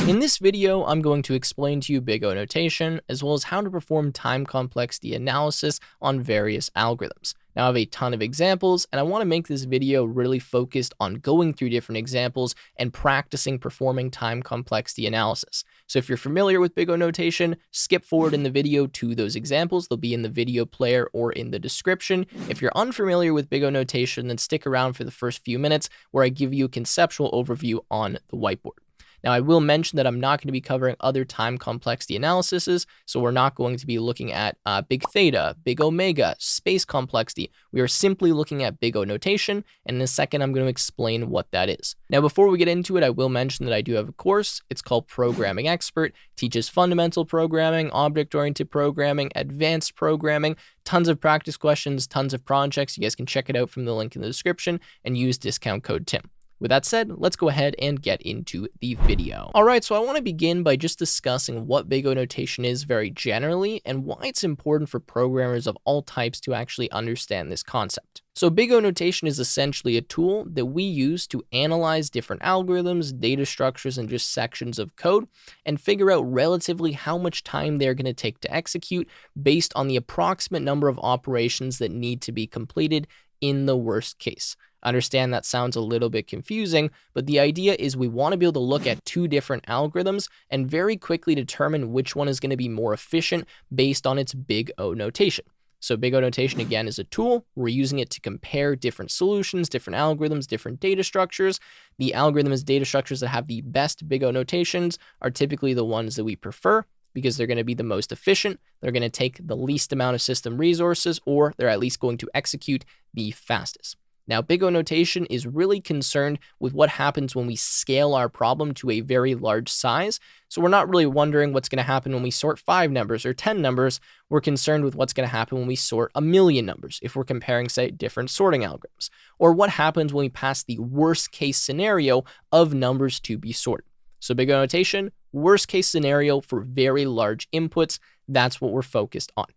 In this video, I'm going to explain to you big O notation, as well as how to perform time complexity analysis on various algorithms. Now, I have a ton of examples, and I want to make this video really focused on going through different examples and practicing performing time complexity analysis. So if you're familiar with big O notation, skip forward in the video to those examples. They'll be in the video player or in the description. If you're unfamiliar with big O notation, then stick around for the first few minutes where I give you a conceptual overview on the whiteboard. Now, I will mention that I'm not going to be covering other time complexity analyses, so we're not going to be looking at big theta, big omega, space complexity. We are simply looking at big O notation, and in a second, I'm going to explain what that is. Now, before we get into it, I will mention that I do have a course. It's called Programming Expert, teaches fundamental programming, object-oriented programming, advanced programming, tons of practice questions, tons of projects. You guys can check it out from the link in the description and use discount code TIM. With that said, let's go ahead and get into the video. All right, so I want to begin by just discussing what big O notation is very generally and why it's important for programmers of all types to actually understand this concept. So big O notation is essentially a tool that we use to analyze different algorithms, data structures, and just sections of code and figure out relatively how much time they're going to take to execute based on the approximate number of operations that need to be completed in the worst case. I understand that sounds a little bit confusing, but the idea is we want to be able to look at two different algorithms and very quickly determine which one is going to be more efficient based on its big O notation. So big O notation, again, is a tool. We're using it to compare different solutions, different algorithms, different data structures. The algorithms, data structures that have the best big O notations are typically the ones that we prefer, because they're going to be the most efficient, they're going to take the least amount of system resources, or they're at least going to execute the fastest. Now, big O notation is really concerned with what happens when we scale our problem to a very large size. So we're not really wondering what's going to happen when we sort 5 numbers or 10 numbers. We're concerned with what's going to happen when we sort 1,000,000 numbers, if we're comparing, say, different sorting algorithms, or what happens when we pass the worst case scenario of numbers to be sorted. So big O notation, worst case scenario for very large inputs. That's what we're focused on.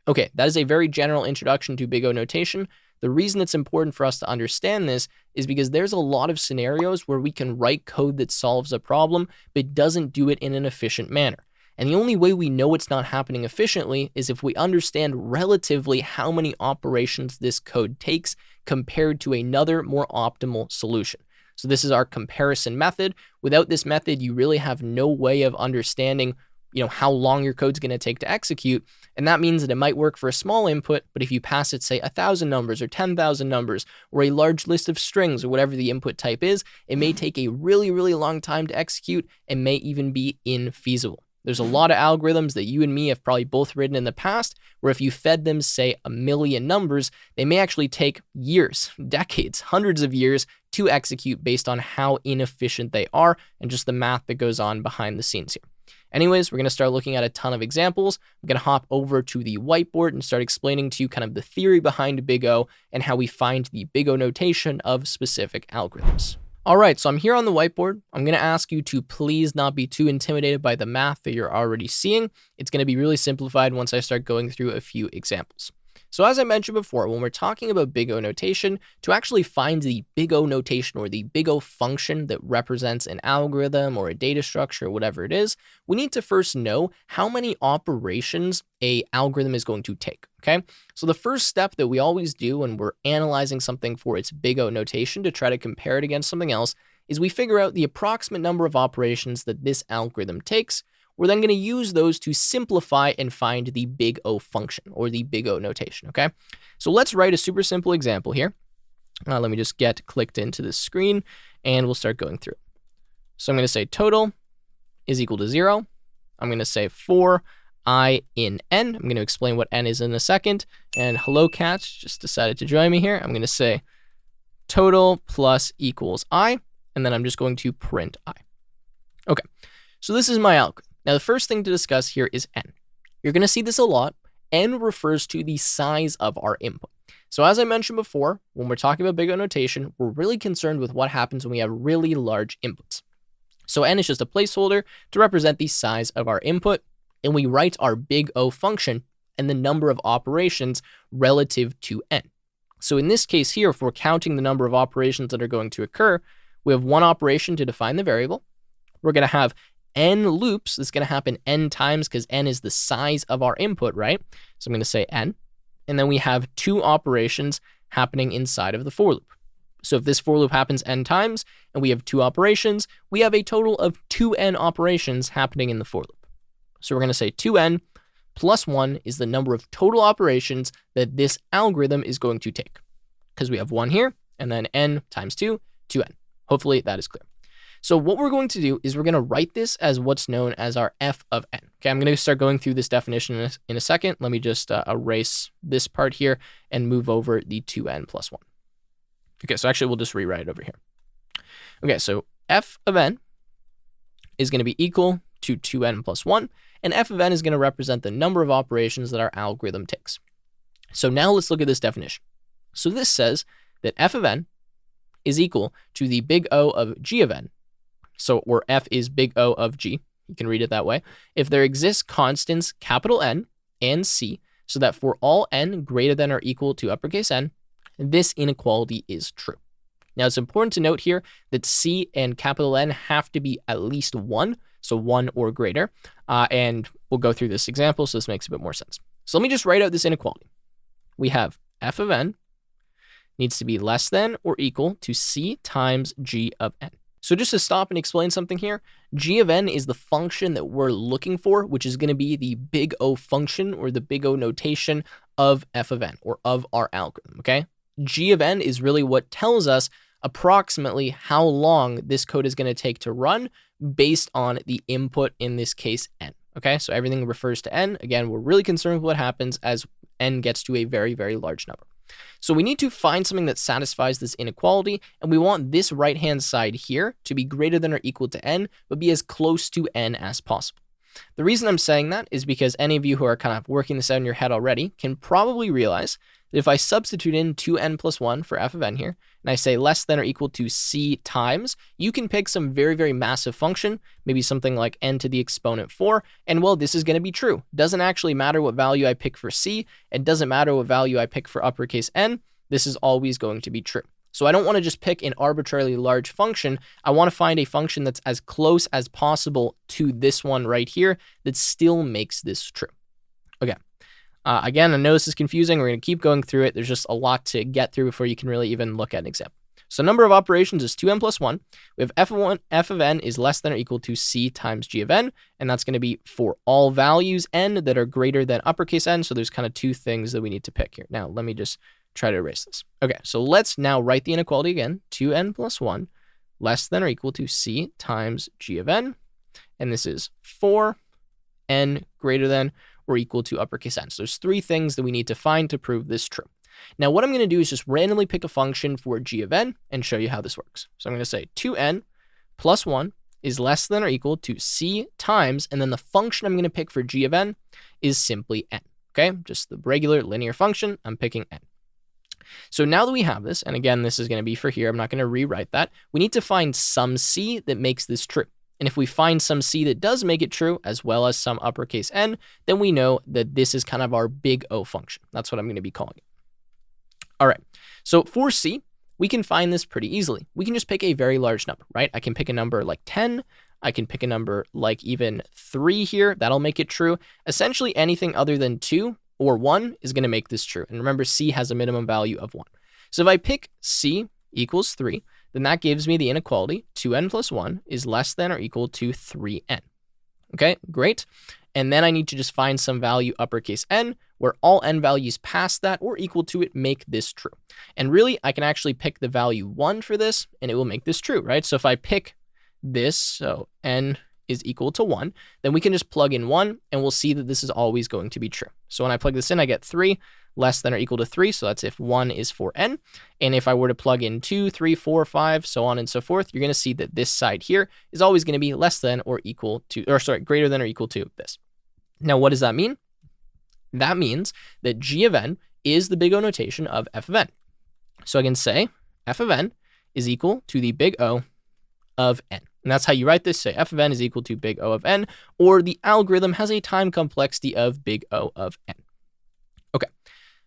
Okay, that is a very general introduction to big O notation. The reason it's important for us to understand this is because there's a lot of scenarios where we can write code that solves a problem, but doesn't do it in an efficient manner. And the only way we know it's not happening efficiently is if we understand relatively how many operations this code takes compared to another more optimal solution. So this is our comparison method. Without this method, you really have no way of understanding how long your code's going to take to execute. And that means that it might work for a small input, but if you pass it, say, 1,000 numbers or 10,000 numbers or a large list of strings or whatever the input type is, it may take a really, really long time to execute and may even be infeasible. There's a lot of algorithms that you and me have probably both written in the past, where if you fed them, say, 1,000,000 numbers, they may actually take years, decades, hundreds of years to execute based on how inefficient they are and just the math that goes on behind the scenes here. Anyways, we're going to start looking at a ton of examples. I'm going to hop over to the whiteboard and start explaining to you kind of the theory behind big O and how we find the big O notation of specific algorithms. All right, so I'm here on the whiteboard. I'm going to ask you to please not be too intimidated by the math that you're already seeing. It's going to be really simplified once I start going through a few examples. So as I mentioned before, when we're talking about big O notation, to actually find the big O notation or the big O function that represents an algorithm or a data structure or whatever it is, we need to first know how many operations an algorithm is going to take, okay? So the first step that we always do when we're analyzing something for its big O notation to try to compare it against something else is we figure out the approximate number of operations that this algorithm takes. We're then going to use those to simplify and find the big O function or the big O notation, okay? So let's write a super simple example here. Let me just get clicked into this screen and we'll start going through. So I'm going to say total is equal to 0. I'm going to say for I in n. I'm going to explain what n is in a second. And hello cats just decided to join me here. I'm going to say total plus equals I, and then I'm just going to print I. Okay, so this is my algorithm. Now, the first thing to discuss here is n. You're going to see this a lot. N refers to the size of our input. So as I mentioned before, when we're talking about big O notation, we're really concerned with what happens when we have really large inputs. So n is just a placeholder to represent the size of our input, and we write our big O function and the number of operations relative to n. So in this case here, if we're counting the number of operations that are going to occur, we have one operation to define the variable. We're going to have n loops. That's going to happen n times because n is the size of our input, right? So I'm going to say n. And then we have 2 operations happening inside of the for loop. So if this for loop happens n times and we have 2 operations, we have a total of 2n operations happening in the for loop. So we're going to say 2n plus 1 is the number of total operations that this algorithm is going to take. Because we have 1 here, and then n times 2, 2n. Hopefully that is clear. So what we're going to do is we're going to write this as what's known as our f of n. Okay, I'm going to start going through this definition in a second. Let me just erase this part here and move over the 2n plus 1. Okay, so actually we'll just rewrite it over here. Okay, so f of n is going to be equal to 2n plus 1, and f of n is going to represent the number of operations that our algorithm takes. So now let's look at this definition. So this says that f of n is equal to the big O of g of n. So where f is big O of g, you can read it that way, if there exists constants capital N and c, so that for all n greater than or equal to uppercase n, this inequality is true. Now it's important to note here that c and capital N have to be at least 1, so 1 or greater, and we'll go through this example so this makes a bit more sense. So let me just write out this inequality. We have f of n needs to be less than or equal to c times g of n. So just to stop and explain something here, g of n is the function that we're looking for, which is going to be the big O function or the big O notation of f of n or of our algorithm, okay? G of n is really what tells us approximately how long this code is going to take to run based on the input, in this case, n, okay? So everything refers to n. Again, we're really concerned with what happens as n gets to a very, very large number. So we need to find something that satisfies this inequality, and we want this right-hand side here to be greater than or equal to n, but be as close to n as possible. The reason I'm saying that is because any of you who are kind of working this out in your head already can probably realize that if I substitute in 2n plus 1 for f of n here, and I say less than or equal to c times, you can pick some very, very massive function, maybe something like n to the exponent 4, and well, this is going to be true. Doesn't actually matter what value I pick for c, it doesn't matter what value I pick for uppercase n, this is always going to be true. So I don't want to just pick an arbitrarily large function. I want to find a function that's as close as possible to this one right here that still makes this true. Okay. Again, I know this is confusing. We're going to keep going through it. There's just a lot to get through before you can really even look at an example. So number of operations is 2n plus 1. We have f of n is less than or equal to c times g of n, and that's going to be for all values n that are greater than uppercase n. So there's kind of 2 things that we need to pick here. Now, let me just try to erase this. Okay, so let's now write the inequality again. 2n plus 1 less than or equal to c times g of n, and this is 4n greater than or equal to uppercase n. So there's 3 things that we need to find to prove this true. Now what I'm going to do is just randomly pick a function for g of n and show you how this works. So I'm going to say 2n plus 1 is less than or equal to c times, and then the function I'm going to pick for g of n is simply n. Okay, just the regular linear function, I'm picking n. So now that we have this, and again, this is going to be for here, I'm not going to rewrite that, we need to find some c that makes this true. And if we find some c that does make it true, as well as some uppercase n, then we know that this is kind of our big O function. That's what I'm going to be calling it. All right, so for c, we can find this pretty easily. We can just pick a very large number, right? I can pick a number like 10. I can pick a number like even 3 here. That'll make it true. Essentially anything other than 2 or 1 is going to make this true. And remember, c has a minimum value of 1. So if I pick c equals 3, then that gives me the inequality 2n plus 1 is less than or equal to 3n. Okay, great. And then I need to just find some value uppercase n, where all n values past that or equal to it make this true. And really, I can actually pick the value 1 for this, and it will make this true, right? So if I pick this, so n is equal to 1, then we can just plug in 1, and we'll see that this is always going to be true. So when I plug this in, I get 3 less than or equal to 3, so that's if 1 is for n. And if I were to plug in 2, 3, 4, 5, so on and so forth, you're going to see that this side here is always going to be less than or equal to, or sorry, greater than or equal to this. Now, what does that mean? That means that g of n is the big O notation of f of n. So I can say f of n is equal to the big O of n. And that's how you write this. Say f of n is equal to big O of n, or the algorithm has a time complexity of big O of n. Okay.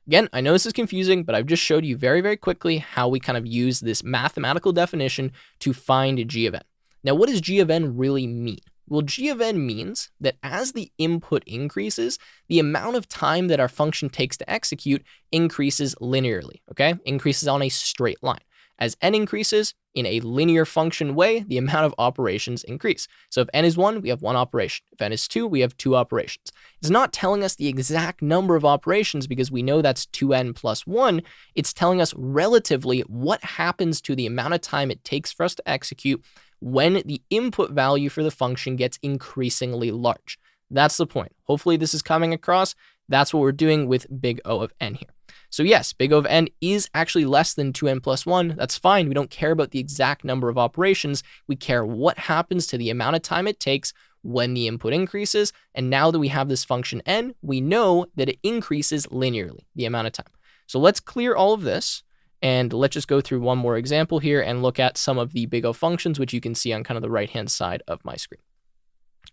Again, I know this is confusing, but I've just showed you very, very quickly how we kind of use this mathematical definition to find g of n. Now, what does g of n really mean? Well, g of n means that as the input increases, the amount of time that our function takes to execute increases linearly, okay? Increases on a straight line. As n increases in a linear function way, the amount of operations increase. So if n is 1, we have 1 operation. If n is 2, we have 2 operations. It's not telling us the exact number of operations because we know that's 2n plus 1. It's telling us relatively what happens to the amount of time it takes for us to execute when the input value for the function gets increasingly large. That's the point. Hopefully this is coming across. That's what we're doing with big O of n here. So yes, big O of n is actually less than 2n plus 1. That's fine. We don't care about the exact number of operations. We care what happens to the amount of time it takes when the input increases. And now that we have this function n, we know that it increases linearly, the amount of time. So let's clear all of this. And let's just go through one more example here and look at some of the big O functions, which you can see on kind of the right-hand side of my screen.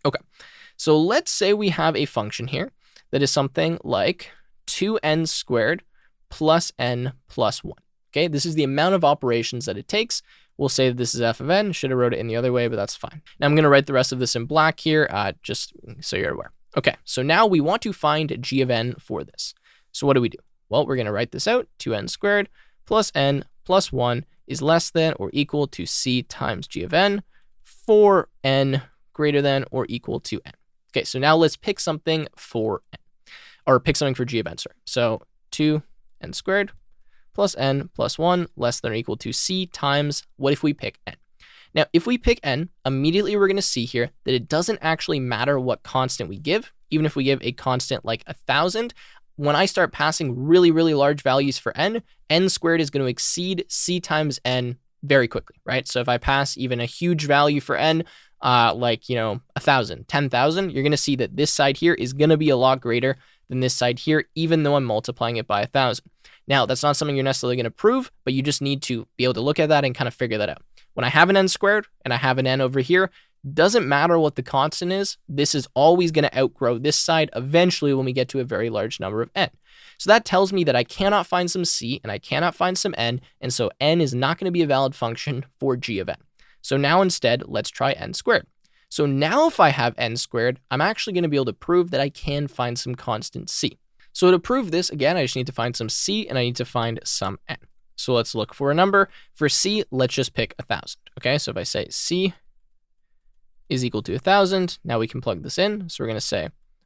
Okay, so let's say we have a function here that is something like 2n squared plus n plus 1. Okay, this is the amount of operations that it takes. We'll say that this is f of n. Should have wrote it in the other way, but that's fine. Now I'm going to write the rest of this in black here, just so you're aware. Okay, so now we want to find g of n for this. So what do? Well, we're going to write this out. 2n squared plus n plus 1 is less than or equal to c times g of n for n greater than or equal to n. Okay, so now let's pick something for n, or pick something for g of n, sorry. So 2n squared plus n plus 1 less than or equal to c times, what if we pick n? Now, if we pick n, immediately we're going to see here that it doesn't actually matter what constant we give. Even if we give a constant like 1,000, when I start passing really, really large values for n squared is going to exceed c times n very quickly, right? So if I pass even a huge value for n, like, 1,000, 10,000, you're going to see that this side here is going to be a lot greater than this side here, even though I'm multiplying it by 1,000. Now, that's not something you're necessarily going to prove, but you just need to be able to look at that and kind of figure that out. When I have an n squared and I have an n over here, doesn't matter what the constant is, this is always going to outgrow this side eventually when we get to a very large number of n. So that tells me that I cannot find some c and I cannot find some n, and so n is not going to be a valid function for g of n. So now instead, let's try n squared. So now if I have n squared, I'm actually going to be able to prove that I can find some constant c. So to prove this, again, I just need to find some c and I need to find some n. So let's look for a number. For c, let's just pick 1,000. Okay, so if I say c is equal to 1,000, now we can plug this in. So we're going to say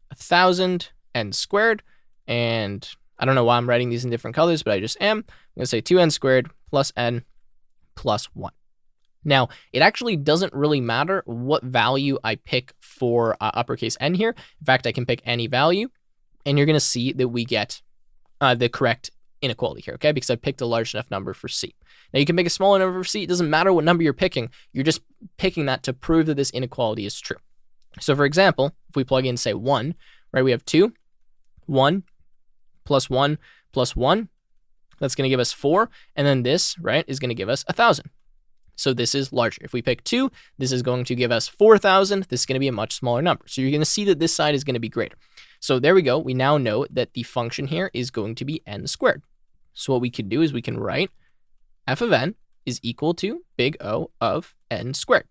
1,000 n squared, and I don't know why I'm writing these in different colors, but I just am. I'm going to say 2n squared plus n plus 1. Now, it actually doesn't really matter what value I pick for uppercase n here. In fact, I can pick any value, and you're going to see that we get the correct inequality here, okay? Because I picked a large enough number for c. Now, you can pick a smaller number for c. It doesn't matter what number you're picking. You're just picking that to prove that this inequality is true. So, for example, if we plug in, say, 1, right, we have 2, 1 plus 1 plus 1. That's going to give us 4. And then this, right, is going to give us 1,000. So this is larger. If we pick 2, this is going to give us 4,000. This is going to be a much smaller number. So you're going to see that this side is going to be greater. So there we go. We now know that the function here is going to be n squared. So what we can do is we can write f of n is equal to big O of n squared.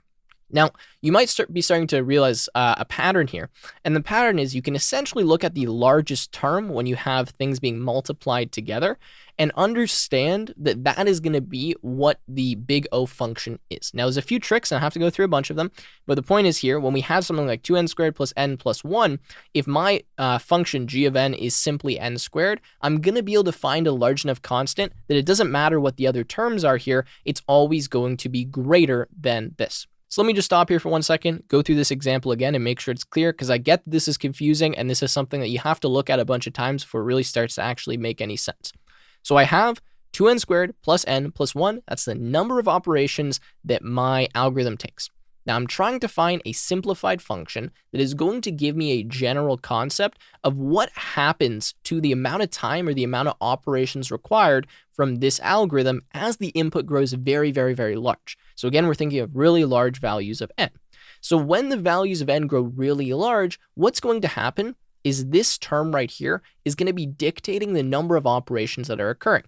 Now, you might be starting to realize a pattern here. And the pattern is you can essentially look at the largest term when you have things being multiplied together and understand that that is going to be what the big O function is. Now, there's a few tricks, and I have to go through a bunch of them. But the point is here, when we have something like 2n squared plus n plus 1, if my function g of n is simply n squared, I'm going to be able to find a large enough constant that it doesn't matter what the other terms are here. It's always going to be greater than this. So let me just stop here for 1 second, go through this example again and make sure it's clear, because I get that this is confusing and this is something that you have to look at a bunch of times before it really starts to actually make any sense. So I have 2n squared plus n plus 1. That's the number of operations that my algorithm takes. Now I'm trying to find a simplified function that is going to give me a general concept of what happens to the amount of time or the amount of operations required from this algorithm as the input grows very, very, very large. So again, we're thinking of really large values of n. So when the values of n grow really large, what's going to happen is this term right here is going to be dictating the number of operations that are occurring.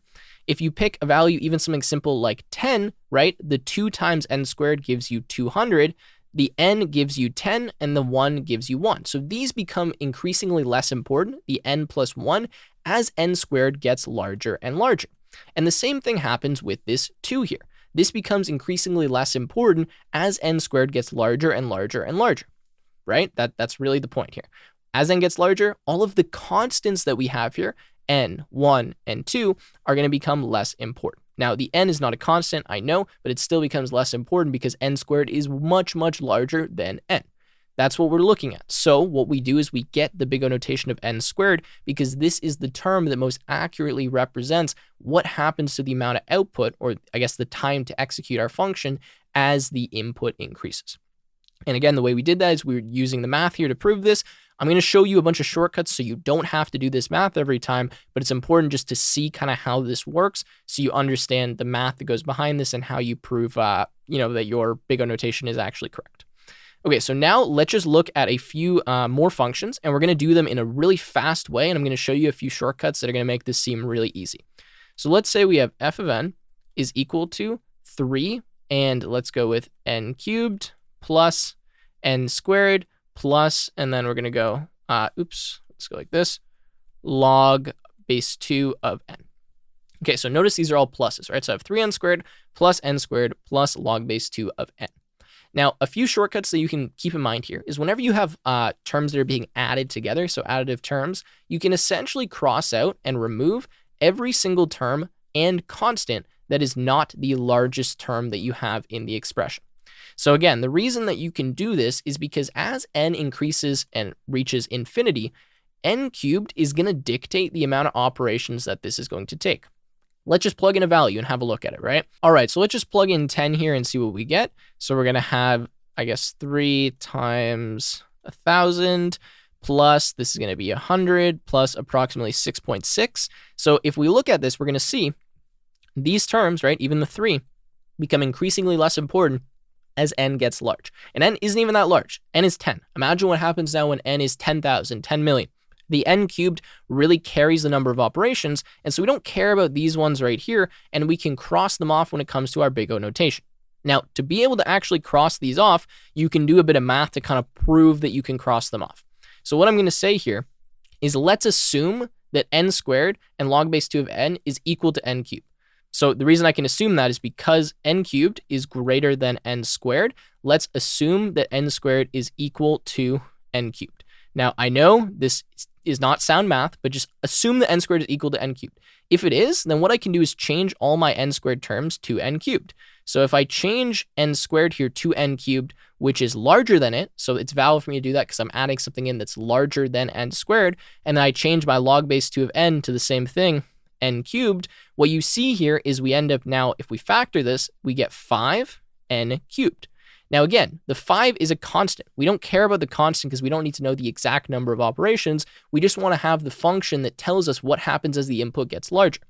If you pick a value, even something simple like 10, right, the 2 times n squared gives you 200. The n gives you 10 and the 1 gives you 1. So these become increasingly less important, the n plus 1, as n squared gets larger and larger. And the same thing happens with this 2 here. This becomes increasingly less important as n squared gets larger and larger and larger, right? That's really the point here. As n gets larger, all of the constants that we have here, n, 1, and 2, are going to become less important. Now, the n is not a constant, I know, but it still becomes less important because n squared is much, much larger than n. That's what we're looking at. So what we do is we get the big O notation of n squared because this is the term that most accurately represents what happens to the amount of output, or I guess the time to execute our function, as the input increases. And again, the way we did that is we're using the math here to prove this. I'm going to show you a bunch of shortcuts so you don't have to do this math every time, but it's important just to see kind of how this works so you understand the math that goes behind this and how you prove, that your big O notation is actually correct. Okay, so now let's just look at a few more functions, and we're going to do them in a really fast way, and I'm going to show you a few shortcuts that are going to make this seem really easy. So let's say we have f of n is equal to 3, and let's go with n cubed plus n squared plus, and then we're going to go, let's go like this, log base 2 of n. Okay, so notice these are all pluses, right? So I have 3n squared plus n squared plus log base 2 of n. Now, a few shortcuts that you can keep in mind here is whenever you have terms that are being added together, so additive terms, you can essentially cross out and remove every single term and constant that is not the largest term that you have in the expression. So again, the reason that you can do this is because as n increases and reaches infinity, n cubed is going to dictate the amount of operations that this is going to take. Let's just plug in a value and have a look at it, right? All right, so let's just plug in 10 here and see what we get. So we're going to have, I guess, 3 times 1,000 plus, this is going to be 100 plus approximately 6.6. So if we look at this, we're going to see these terms, right, even the 3, become increasingly less important as n gets large. And n isn't even that large. N is 10. Imagine what happens now when n is 10,000, 10 million. The n cubed really carries the number of operations, and so we don't care about these ones right here, and we can cross them off when it comes to our big O notation. Now, to be able to actually cross these off, you can do a bit of math to kind of prove that you can cross them off. So what I'm going to say here is let's assume that n squared and log base 2 of n is equal to n cubed. So the reason I can assume that is because n cubed is greater than n squared. Let's assume that n squared is equal to n cubed. Now, I know this is not sound math, but just assume that n squared is equal to n cubed. If it is, then what I can do is change all my n squared terms to n cubed. So if I change n squared here to n cubed, which is larger than it, so it's valid for me to do that because I'm adding something in that's larger than n squared, and then I change my log base 2 of n to the same thing, n cubed, what you see here is we end up now, if we factor this, we get 5n cubed. Now again, the 5 is a constant. We don't care about the constant because we don't need to know the exact number of operations. We just want to have the function that tells us what happens as the input gets larger.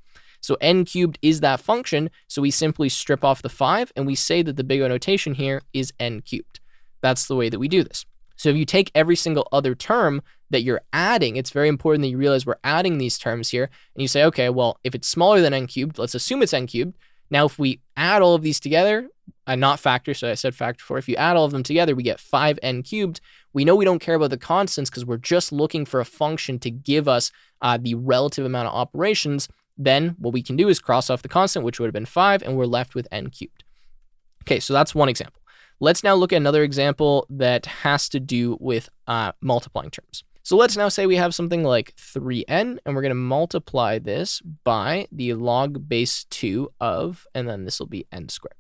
So n cubed is that function, so we simply strip off the 5 and we say that the big O notation here is n cubed. That's the way that we do this. So if you take every single other term that you're adding, it's very important that you realize we're adding these terms here, and you say, okay, well, if it's smaller than n cubed, let's assume it's n cubed. Now, if we add all of these together, not factor, so I said factor before, if you add all of them together, we get 5n cubed. We know we don't care about the constants because we're just looking for a function to give us the relative amount of operations. Then what we can do is cross off the constant, which would have been 5, and we're left with n cubed. Okay, so that's one example. Let's now look at another example that has to do with multiplying terms. So let's now say we have something like 3n, and we're going to multiply this by the log base 2 of, and then this will be n squared.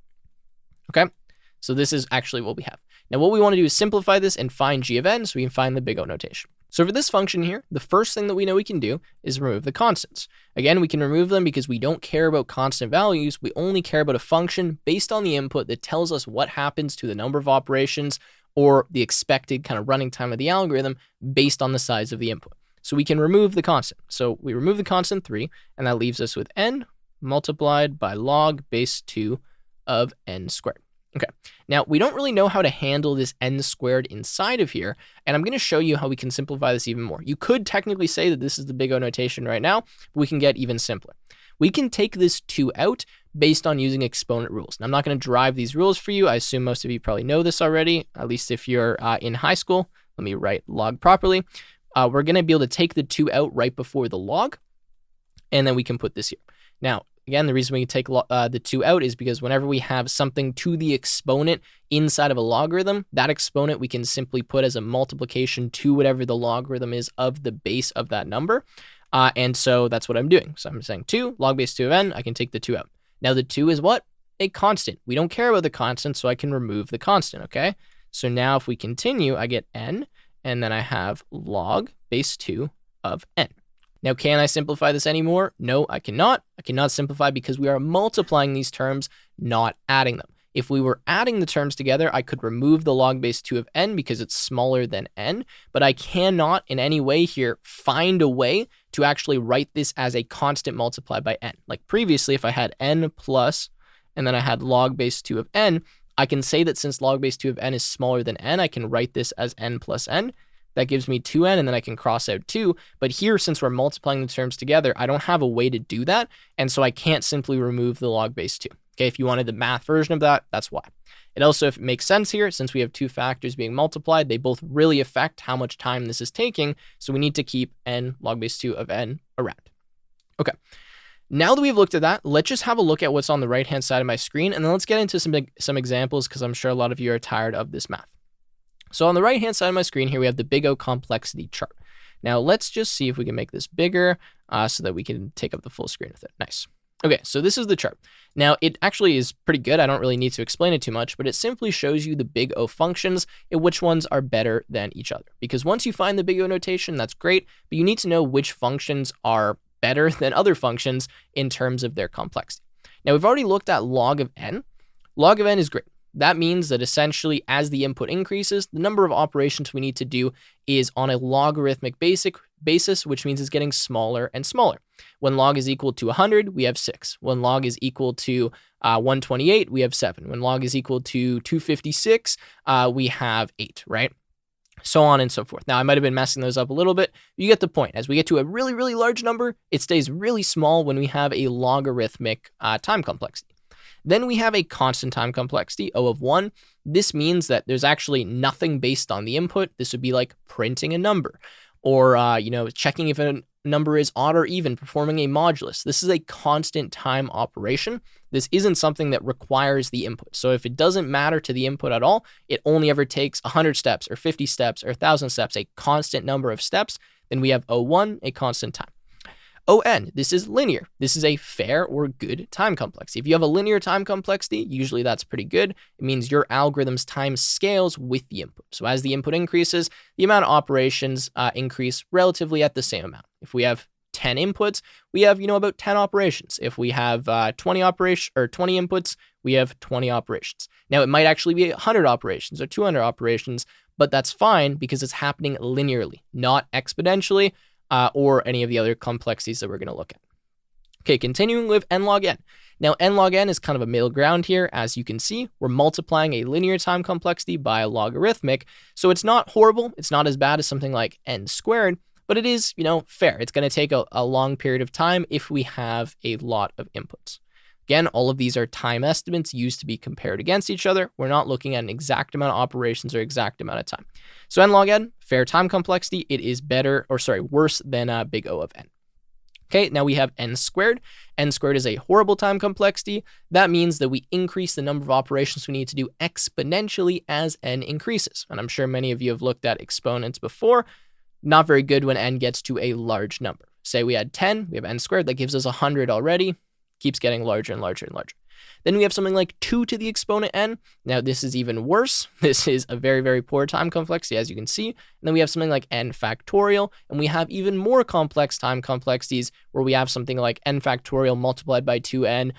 Okay, so this is actually what we have. Now what we want to do is simplify this and find g of n so we can find the big O notation. So for this function here, the first thing that we know we can do is remove the constants. Again, we can remove them because we don't care about constant values. We only care about a function based on the input that tells us what happens to the number of operations or the expected kind of running time of the algorithm based on the size of the input. So we can remove the constant. So we remove the constant 3, and that leaves us with n multiplied by log base 2 of n squared. Okay, now we don't really know how to handle this n squared inside of here, and I'm going to show you how we can simplify this even more. You could technically say that this is the big O notation right now, but we can get even simpler. We can take this 2 out, based on using exponent rules. Now, I'm not going to drive these rules for you. I assume most of you probably know this already, at least if you're in high school. Let me write log properly. We're going to be able to take the 2 out right before the log, and then we can put this here. Now, again, the reason we can take the 2 out is because whenever we have something to the exponent inside of a logarithm, that exponent we can simply put as a multiplication to whatever the logarithm is of the base of that number. And so that's what I'm doing. So I'm saying 2, log base 2 of n, I can take the 2 out. Now the 2 is what? A constant. We don't care about the constant, so I can remove the constant, okay? So now if we continue, I get n, and then I have log base 2 of n. Now, can I simplify this anymore? No, I cannot. I cannot simplify because we are multiplying these terms, not adding them. If we were adding the terms together, I could remove the log base 2 of n because it's smaller than n, but I cannot in any way here find a way to actually write this as a constant multiplied by n. Like previously, if I had n plus, and then I had log base 2 of n, I can say that since log base 2 of n is smaller than n, I can write this as n plus n. That gives me 2n, and then I can cross out 2. But here, since we're multiplying the terms together, I don't have a way to do that, and so I can't simply remove the log base 2. Okay, if you wanted the math version of that, that's why. It also makes sense here, since we have 2 factors being multiplied, they both really affect how much time this is taking, so we need to keep n log base 2 of n around. Okay, now that we've looked at that, let's just have a look at what's on the right-hand side of my screen, and then let's get into some examples, because I'm sure a lot of you are tired of this math. So on the right-hand side of my screen here, we have the Big O complexity chart. Now let's just see if we can make this bigger so that we can take up the full screen with it. Nice. Okay, so this is the chart. Now it actually is pretty good. I don't really need to explain it too much, but it simply shows you the Big O functions and which ones are better than each other. Because once you find the Big O notation, that's great, but you need to know which functions are better than other functions in terms of their complexity. Now we've already looked at log of n. Log of n is great. That means that essentially as the input increases, the number of operations we need to do is on a logarithmic basis, which means it's getting smaller and smaller. When log is equal to 100, we have 6. When log is equal to 128, we have 7. When log is equal to 256, we have 8, right? So on and so forth. Now, I might have been messing those up a little bit. You get the point. As we get to a really, really large number, it stays really small when we have a logarithmic time complexity. Then we have a constant time complexity, O of 1. This means that there's actually nothing based on the input. This would be like printing a number or, checking if a number is odd or even, performing a modulus. This is a constant time operation. This isn't something that requires the input. So if it doesn't matter to the input at all, it only ever takes 100 steps or 50 steps or 1,000 steps, a constant number of steps, then we have O1, a constant time. On, this is linear. This is a fair or good time complexity. If you have a linear time complexity, usually that's pretty good. It means your algorithm's time scales with the input. So as the input increases, the amount of operations increase relatively at the same amount. If we have 10 inputs, we have, about 10 operations. If we have 20 inputs, we have 20 operations. Now it might actually be 100 operations or 200 operations, but that's fine because it's happening linearly, not exponentially, or any of the other complexities that we're going to look at. Okay, continuing with n log n. Now, n log n is kind of a middle ground here. As you can see, we're multiplying a linear time complexity by a logarithmic. So it's not horrible. It's not as bad as something like n squared, but it is, fair. It's going to take a long period of time if we have a lot of inputs. Again, all of these are time estimates used to be compared against each other. We're not looking at an exact amount of operations or exact amount of time. So n log n, fair time complexity, it is worse than big O of n. Okay, now we have n squared. N squared is a horrible time complexity. That means that we increase the number of operations we need to do exponentially as n increases. And I'm sure many of you have looked at exponents before. Not very good when n gets to a large number. Say we had 10, we have n squared, that gives us 100 already. Keeps getting larger and larger and larger. Then we have something like 2 to the exponent n. Now this is even worse. This is a very, very poor time complexity, as you can see. And then we have something like n factorial, and we have even more complex time complexities where we have something like n factorial multiplied by 2n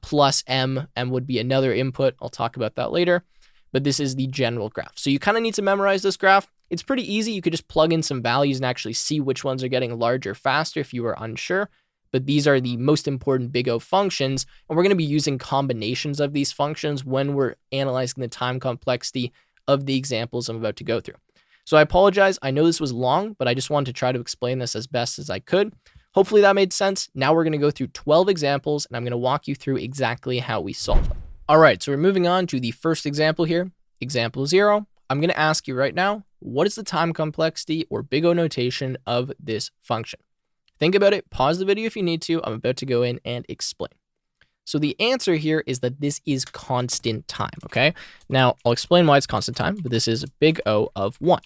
plus m. M would be another input. I'll talk about that later. But this is the general graph. So you kind of need to memorize this graph. It's pretty easy. You could just plug in some values and actually see which ones are getting larger faster if you were unsure. But these are the most important big O functions, and we're going to be using combinations of these functions when we're analyzing the time complexity of the examples I'm about to go through. So I apologize. I know this was long, but I just wanted to try to explain this as best as I could. Hopefully that made sense. Now we're going to go through 12 examples, and I'm going to walk you through exactly how we solve them. All right, so we're moving on to the first example here. Example 0. I'm going to ask you right now, what is the time complexity or big O notation of this function? Think about it. Pause the video if you need to. I'm about to go in and explain. So the answer here is that this is constant time, okay? Now, I'll explain why it's constant time, but this is big O of 1.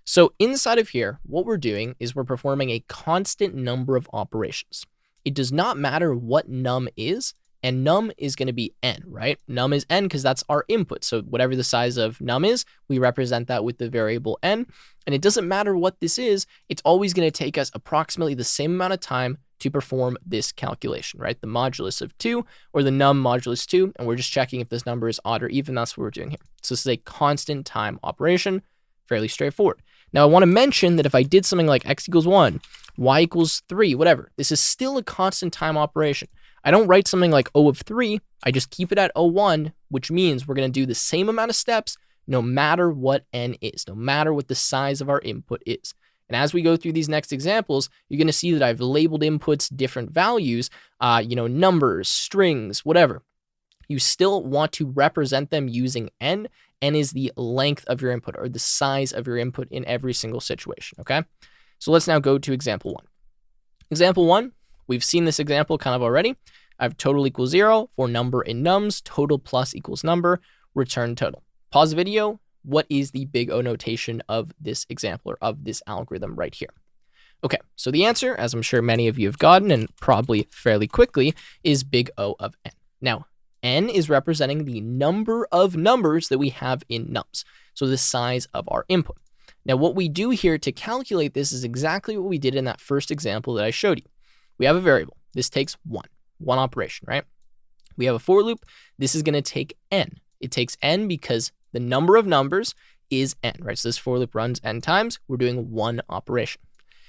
So inside of here, what we're doing is we're performing a constant number of operations. It does not matter what num is, and num is going to be n, right? Num is n because that's our input. So whatever the size of num is, we represent that with the variable n. And it doesn't matter what this is, it's always going to take us approximately the same amount of time to perform this calculation, right? The modulus of 2 or the num modulus 2, and we're just checking if this number is odd or even. That's what we're doing here. So this is a constant time operation, fairly straightforward. Now I want to mention that if I did something like x equals 1, y equals 3, whatever, this is still a constant time operation. I don't write something like O of 3, I just keep it at O1, which means we're going to do the same amount of steps no matter what n is, no matter what the size of our input is. And as we go through these next examples, you're going to see that I've labeled inputs different values, numbers, strings, whatever. You still want to represent them using n. N is the length of your input or the size of your input in every single situation, okay? So let's now go to example 1. Example 1, we've seen this example kind of already. I have total equals 0 for number in nums, total plus equals number, return total. Pause the video. What is the big O notation of this example or of this algorithm right here? Okay, so the answer, as I'm sure many of you have gotten and probably fairly quickly, is big O of n. Now, n is representing the number of numbers that we have in nums, so the size of our input. Now, what we do here to calculate this is exactly what we did in that first example that I showed you. We have a variable. This takes one operation, right? We have a for loop. This is going to take n. It takes n because the number of numbers is n, right? So this for loop runs n times. We're doing one operation.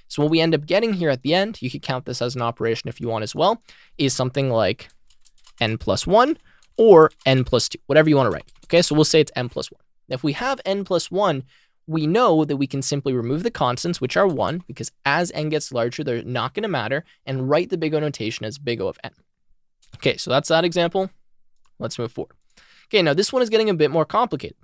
So what we end up getting here at the end, you could count this as an operation if you want as well, is something like n plus 1 or n plus 2, whatever you want to write. Okay, so we'll say it's n plus 1. If we have n plus 1, we know that we can simply remove the constants, which are 1, because as n gets larger, they're not going to matter, and write the big O notation as big O of n. Okay, so that's that example. Let's move forward. Okay, now this one is getting a bit more complicated.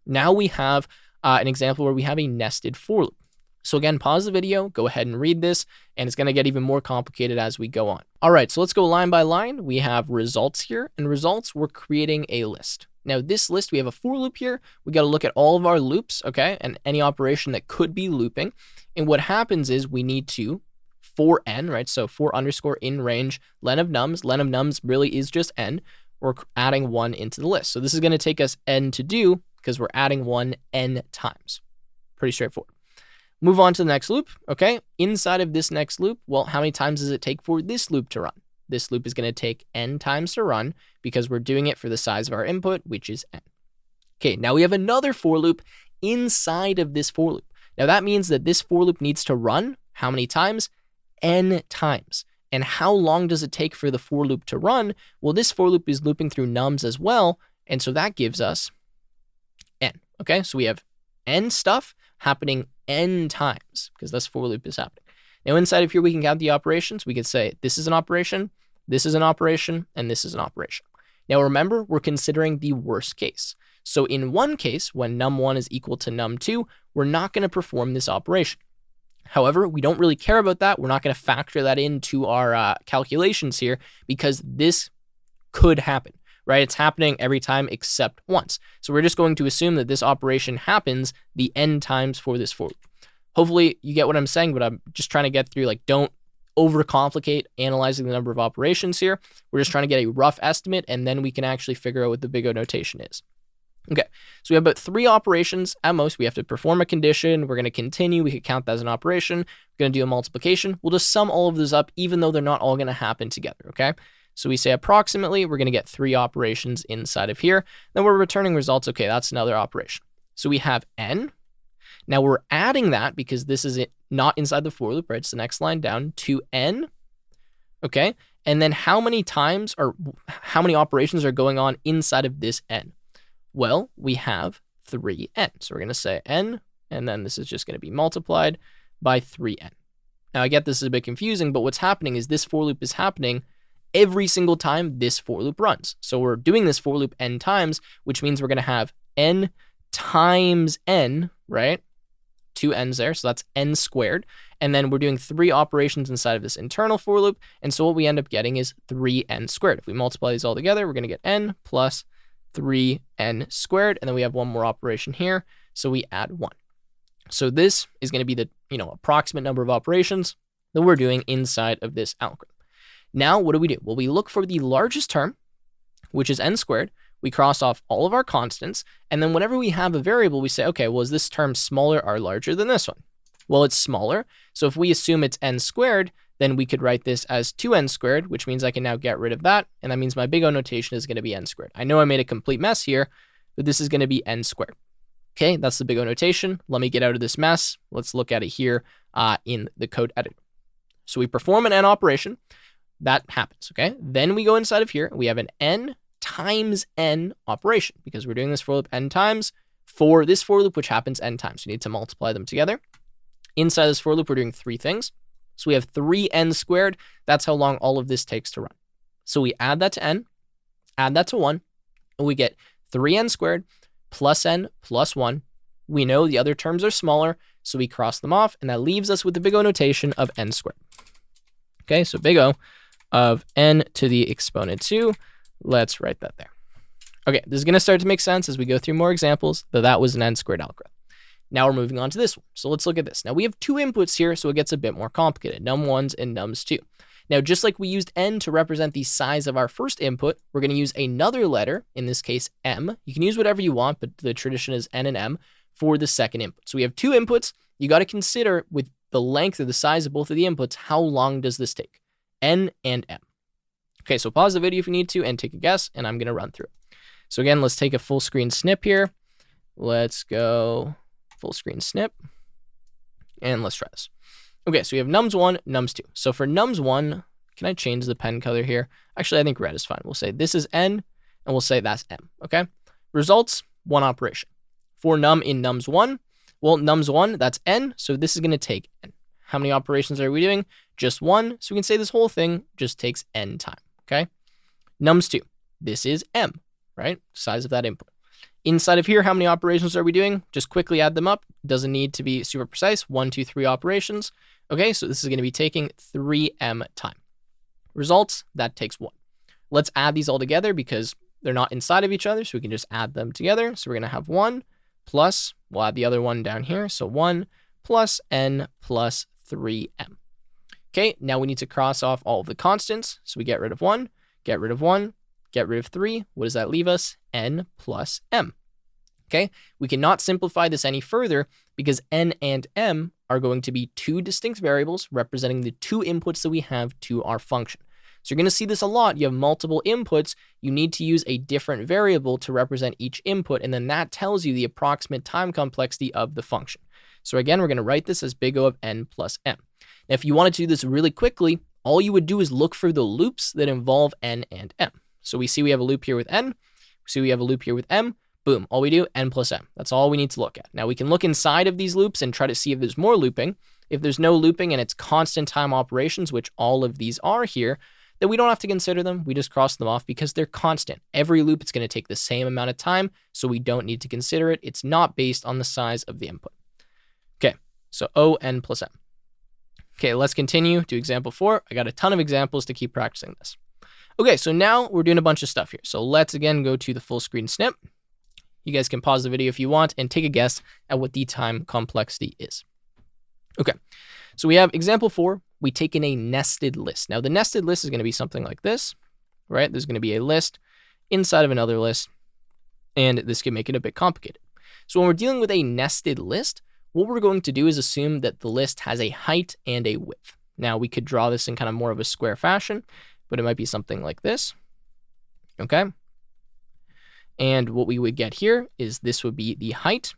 Now we have an example where we have a nested for loop. So again, pause the video, go ahead and read this, and it's going to get even more complicated as we go on. All right, so let's go line by line. We have results here, and results, we're creating a list. Now this list, we have a for loop here. We got to look at all of our loops, okay, and any operation that could be looping. And what happens is we need to for n, right? So for underscore in range len of nums. Len of nums really is just n. We're adding 1 into the list. So this is going to take us n to do because we're adding 1 n times. Pretty straightforward. Move on to the next loop, okay? Inside of this next loop, well, how many times does it take for this loop to run? This loop is going to take n times to run because we're doing it for the size of our input, which is n. Okay, now we have another for loop inside of this for loop. Now that means that this for loop needs to run how many times? N times. And how long does it take for the for loop to run? Well, this for loop is looping through nums as well, and so that gives us n, okay? So we have n stuff happening n times because this for loop is happening. Now inside of here, we can count the operations. We could say this is an operation, this is an operation, and this is an operation. Now remember, we're considering the worst case. So in one case, when num1 is equal to num2, we're not going to perform this operation. However, we don't really care about that. We're not going to factor that into our calculations here because this could happen, right? It's happening every time except once. So we're just going to assume that this operation happens the n times for this for loop. Hopefully you get what I'm saying, but I'm just trying to get through, like, don't overcomplicate analyzing the number of operations here. We're just trying to get a rough estimate, and then we can actually figure out what the big O notation is. Okay, so we have about 3 operations at most. We have to perform a condition. We're going to continue. We could count that as an operation. We're going to do a multiplication. We'll just sum all of those up, even though they're not all going to happen together, okay? So we say approximately, we're going to get 3 operations inside of here. Then we're returning results. Okay, that's another operation. So we have n. Now we're adding that because this is not inside the for loop, right? It's the next line down to n, okay? And then how many times or how many operations are going on inside of this n? Well, we have 3n. So we're going to say n, and then this is just going to be multiplied by 3n. Now, I get this is a bit confusing, but what's happening is this for loop is happening every single time this for loop runs. So we're doing this for loop n times, which means we're going to have n times n, right? Two n's there, so that's n squared. And then we're doing 3 operations inside of this internal for loop. And so what we end up getting is 3n squared. If we multiply these all together, we're going to get n plus 3n squared. And then we have one more operation here. So we add 1. So this is going to be the approximate number of operations that we're doing inside of this algorithm. Now, what do? Well, we look for the largest term, which is n squared. We cross off all of our constants. And then whenever we have a variable, we say, okay, well, is this term smaller or larger than this one? Well, it's smaller. So if we assume it's n squared, then we could write this as 2n squared, which means I can now get rid of that. And that means my big O notation is going to be n squared. I know I made a complete mess here, but this is going to be n squared. Okay, that's the big O notation. Let me get out of this mess. Let's look at it here in the code editor. So we perform an n operation. That happens, okay? Then we go inside of here. We have an n times n operation because we're doing this for loop n times for this for loop, which happens n times. We need to multiply them together. Inside this for loop, we're doing 3 things. So we have 3n squared. That's how long all of this takes to run. So we add that to n, add that to 1, and we get 3n squared plus n plus 1. We know the other terms are smaller, so we cross them off, and that leaves us with the big O notation of n squared. Okay, so big O of n to the exponent 2. Let's write that there. Okay, this is going to start to make sense as we go through more examples, though that was an n squared algorithm. Now we're moving on to this one. So let's look at this. Now we have 2 inputs here, so it gets a bit more complicated, num1s and nums2. Now, just like we used n to represent the size of our first input, we're going to use another letter, in this case, m. You can use whatever you want, but the tradition is n and m for the second input. So we have 2 inputs. You got to consider with the length or the size of both of the inputs, how long does this take? N and m. Okay, so pause the video if you need to and take a guess, and I'm going to run through it. So again, let's take a full screen snip here. Let's go full screen snip, and let's try this. Okay, so we have nums1, nums2. So for nums1, can I change the pen color here? Actually, I think red is fine. We'll say this is n, and we'll say that's m, okay? Results, 1 operation. For num in nums1, well, nums1, that's n, so this is going to take n. How many operations are we doing? Just 1, so we can say this whole thing just takes n time, okay? Nums2, this is m, right? Size of that input. Inside of here, how many operations are we doing? Just quickly add them up. Doesn't need to be super precise. 1, 2, 3 operations. Okay, so this is going to be taking 3m time. Results, that takes 1. Let's add these all together because they're not inside of each other, so we can just add them together. So we're going to have 1 plus, we'll add the other one down here. So 1 plus n plus 3m. Okay, now we need to cross off all of the constants. So we get rid of 1, get rid of 1, get rid of 3. What does that leave us? N plus m. Okay, we cannot simplify this any further because n and m are going to be 2 distinct variables representing the 2 inputs that we have to our function. So you're going to see this a lot. You have multiple inputs. You need to use a different variable to represent each input, and then that tells you the approximate time complexity of the function. So again, we're going to write this as big O of n plus m. Now, if you wanted to do this really quickly, all you would do is look for the loops that involve n and m. So we see we have a loop here with n. We see we have a loop here with m. Boom, all we do, n plus m. That's all we need to look at. Now we can look inside of these loops and try to see if there's more looping. If there's no looping and it's constant time operations, which all of these are here, then we don't have to consider them. We just cross them off because they're constant. Every loop is going to take the same amount of time, so we don't need to consider it. It's not based on the size of the input. Okay, so O, n plus m. Okay, let's continue to example 4. I got a ton of examples to keep practicing this. Okay, so now we're doing a bunch of stuff here. So let's again go to the full screen snip. You guys can pause the video if you want and take a guess at what the time complexity is. Okay, so we have example 4. We take in a nested list. Now the nested list is going to be something like this, right? There's going to be a list inside of another list, and this can make it a bit complicated. So when we're dealing with a nested list, what we're going to do is assume that the list has a height and a width. Now we could draw this in kind of more of a square fashion, but it might be something like this, okay? And what we would get here is this would be the height,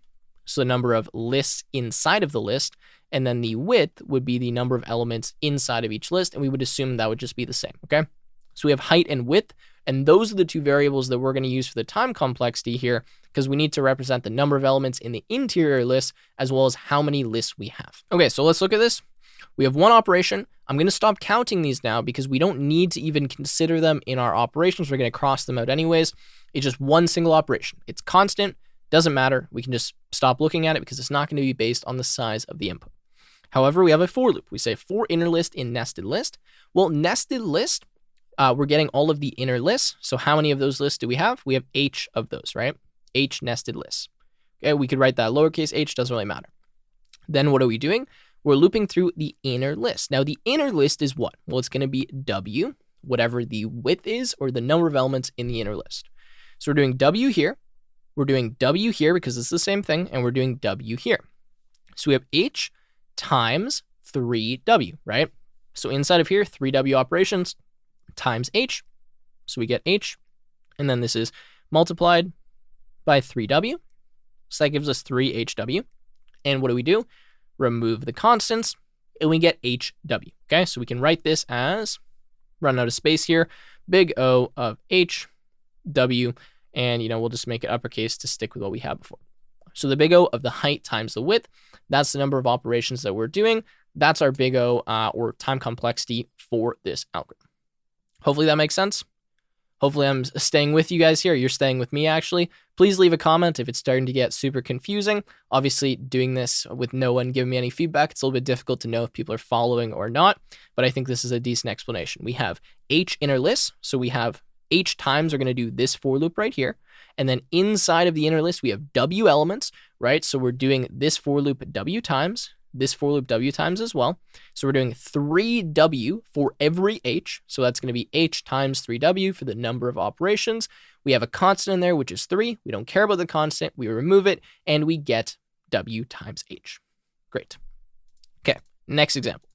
so the number of lists inside of the list, and then the width would be the number of elements inside of each list, and we would assume that would just be the same, okay? So we have height and width, and those are the 2 variables that we're going to use for the time complexity here, because we need to represent the number of elements in the interior list, as well as how many lists we have. Okay, so let's look at this. We have one operation. I'm going to stop counting these now because we don't need to even consider them in our operations. We're going to cross them out anyways. It's just one single operation. It's constant. Doesn't matter. We can just stop looking at it because it's not going to be based on the size of the input. However, we have a for loop. We say for inner list in nested list. Well, nested list, we're getting all of the inner lists. So how many of those lists do we have? We have h of those, right? H nested lists. Okay, we could write that lowercase h, doesn't really matter. Then what are we doing? We're looping through the inner list. Now, the inner list is what? Well, it's going to be w, whatever the width is, or the number of elements in the inner list. So we're doing w here. We're doing w here because it's the same thing, and we're doing w here. So we have h times 3w, right? So inside of here, 3w operations times h. So we get h, and then this is multiplied by 3w. So that gives us 3hw. And what do? Remove the constants, and we get hw. Okay, so we can write this as, run out of space here, big O of hw, and we'll just make it uppercase to stick with what we had before. So the big O of the height times the width, that's the number of operations that we're doing. That's our big O, or time complexity for this algorithm. Hopefully that makes sense. Hopefully I'm staying with you guys here. You're staying with me, actually. Please leave a comment if it's starting to get super confusing. Obviously, doing this with no one giving me any feedback, it's a little bit difficult to know if people are following or not, but I think this is a decent explanation. We have h inner list, so we have h times are going to do this for loop right here, and then inside of the inner list, we have w elements, right? So we're doing this for loop w times, this for loop w times as well. So we're doing 3w for every h. So that's going to be h times 3w for the number of operations. We have a constant in there, which is 3. We don't care about the constant. We remove it, and we get w times h. Great. Okay, next example.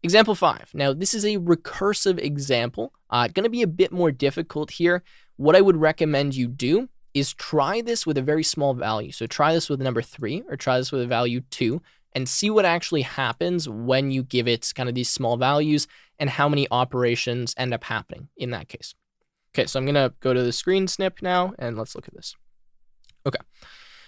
Example 5. Now, this is a recursive example. Going to be a bit more difficult here. What I would recommend you do is try this with a very small value. So try this with the number 3, or try this with a value 2, and see what actually happens when you give it kind of these small values and how many operations end up happening in that case. Okay, so I'm going to go to the screen snip now, and let's look at this. Okay,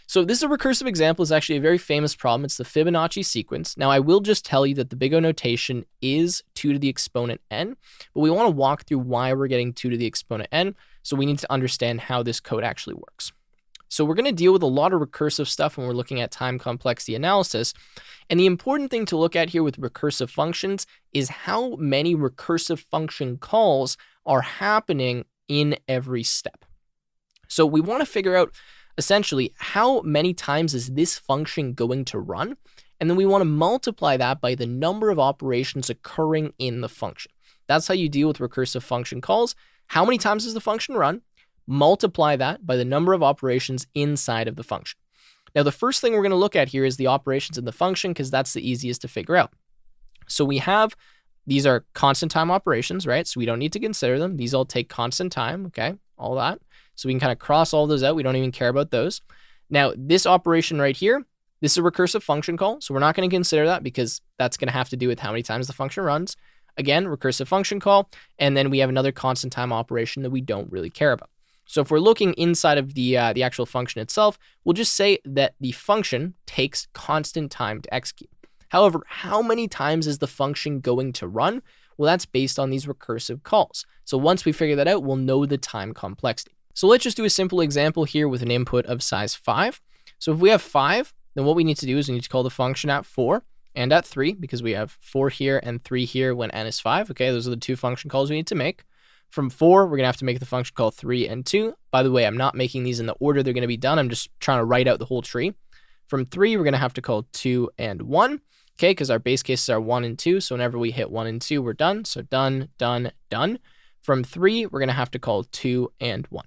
so this is a recursive example. It's actually a very famous problem. It's the Fibonacci sequence. Now, I will just tell you that the big O notation is 2 to the exponent n, but we want to walk through why we're getting 2 to the exponent n, so we need to understand how this code actually works. So we're going to deal with a lot of recursive stuff when we're looking at time complexity analysis. And the important thing to look at here with recursive functions is how many recursive function calls are happening in every step. So we want to figure out essentially how many times is this function going to run? And then we want to multiply that by the number of operations occurring in the function. That's how you deal with recursive function calls. How many times does the function run? Multiply that by the number of operations inside of the function. Now, the first thing we're going to look at here is the operations in the function, because that's the easiest to figure out. So we have, these are constant time operations, right? So we don't need to consider them. These all take constant time, okay? All that. So we can kind of cross all those out. We don't even care about those. Now, this operation right here, this is a recursive function call. So we're not going to consider that because that's going to have to do with how many times the function runs. Again, recursive function call. And then we have another constant time operation that we don't really care about. So if we're looking inside of the actual function itself, we'll just say that the function takes constant time to execute. However, how many times is the function going to run? Well, that's based on these recursive calls. So once we figure that out, we'll know the time complexity. So let's just do a simple example here with an input of size 5. So if we have 5, then what we need to do is we need to call the function at 4 and at 3, because we have 4 here and 3 here when n is 5. Okay, those are the two function calls we need to make. From 4, we're going to have to make the function call 3 and 2. By the way, I'm not making these in the order they're going to be done. I'm just trying to write out the whole tree. From 3, we're going to have to call 2 and 1, okay, because our base cases are 1 and 2. So whenever we hit 1 and 2, we're done. So done, done, done. From 3, we're going to have to call 2 and 1.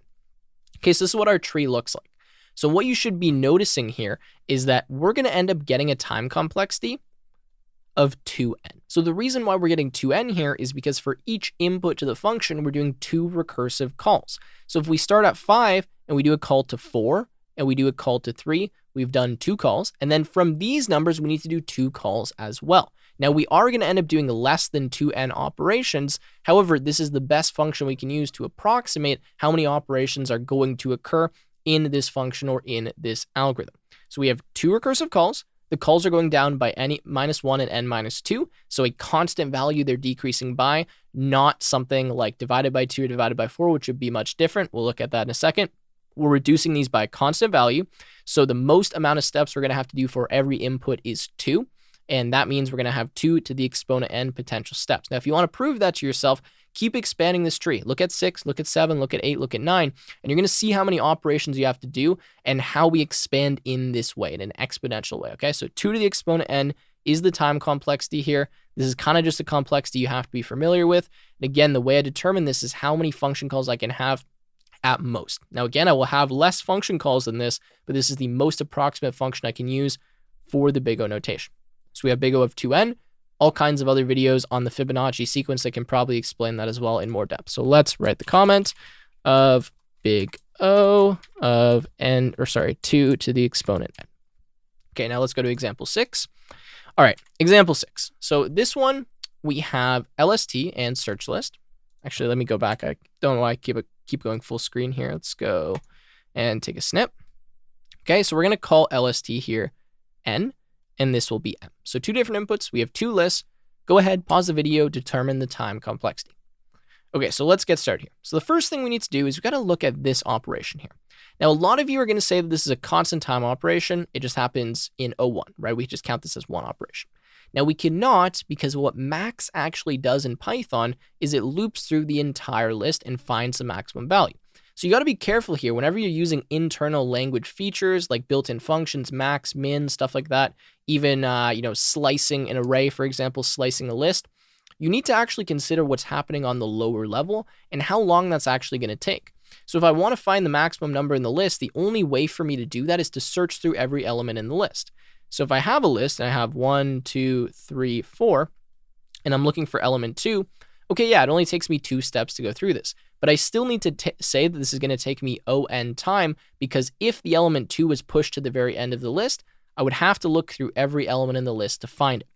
Okay, so this is what our tree looks like. So what you should be noticing here is that we're going to end up getting a time complexity of 2n. So the reason why we're getting 2n here is because for each input to the function, we're doing 2 recursive calls. So if we start at 5 and we do a call to 4 and we do a call to 3, we've done 2 calls. And then from these numbers, we need to do 2 calls as well. Now we are going to end up doing less than 2n operations. However, this is the best function we can use to approximate how many operations are going to occur in this function or in this algorithm. So we have 2 recursive calls. the calls are going down by n minus 1 and n minus 2. So a constant value they're decreasing by, not something like divided by 2 or divided by 4, which would be much different. We'll look at that in a second. We're reducing these by a constant value. So the most amount of steps we're going to have to do for every input is 2. And that means we're going to have 2 to the exponent n potential steps. Now, if you want to prove that to yourself, keep expanding this tree. Look at 6, look at 7, look at 8, look at 9, and you're going to see how many operations you have to do and how we expand in this way, in an exponential way, okay? So 2 to the exponent n is the time complexity here. This is kind of just a complexity you have to be familiar with. And again, the way I determine this is how many function calls I can have at most. Now, again, I will have less function calls than this, but this is the most approximate function I can use for the big O notation. So we have big O of 2n, all kinds of other videos on the Fibonacci sequence that can probably explain that as well in more depth. So let's write the comment of big O of 2 to the exponent n. Okay, now let's go to example 6. All right, example 6. So this one, we have LST and search list. Actually, let me go back. I don't know why I keep going full screen here. Let's go and take a snip. Okay, so we're going to call LST here n, and this will be m. So 2 different inputs. We have 2 lists. Go ahead, pause the video, determine the time complexity. Okay, so let's get started here. So the first thing we need to do is we've got to look at this operation here. Now, a lot of you are going to say that this is a constant time operation. It just happens in O1, right? We just count this as one operation. Now, we cannot, because what max actually does in Python is it loops through the entire list and finds the maximum value. So you got to be careful here whenever you're using internal language features like built-in functions, max, min, stuff like that, even slicing an array, for example, slicing a list. You need to actually consider what's happening on the lower level and how long that's actually going to take. So if I want to find the maximum number in the list, the only way for me to do that is to search through every element in the list. So if I have a list and I have 1, 2, 3, 4, and I'm looking for element 2, okay, yeah, it only takes me 2 steps to go through this. But I still need to say that this is going to take me O(n) time, because if the element 2 was pushed to the very end of the list, I would have to look through every element in the list to find it.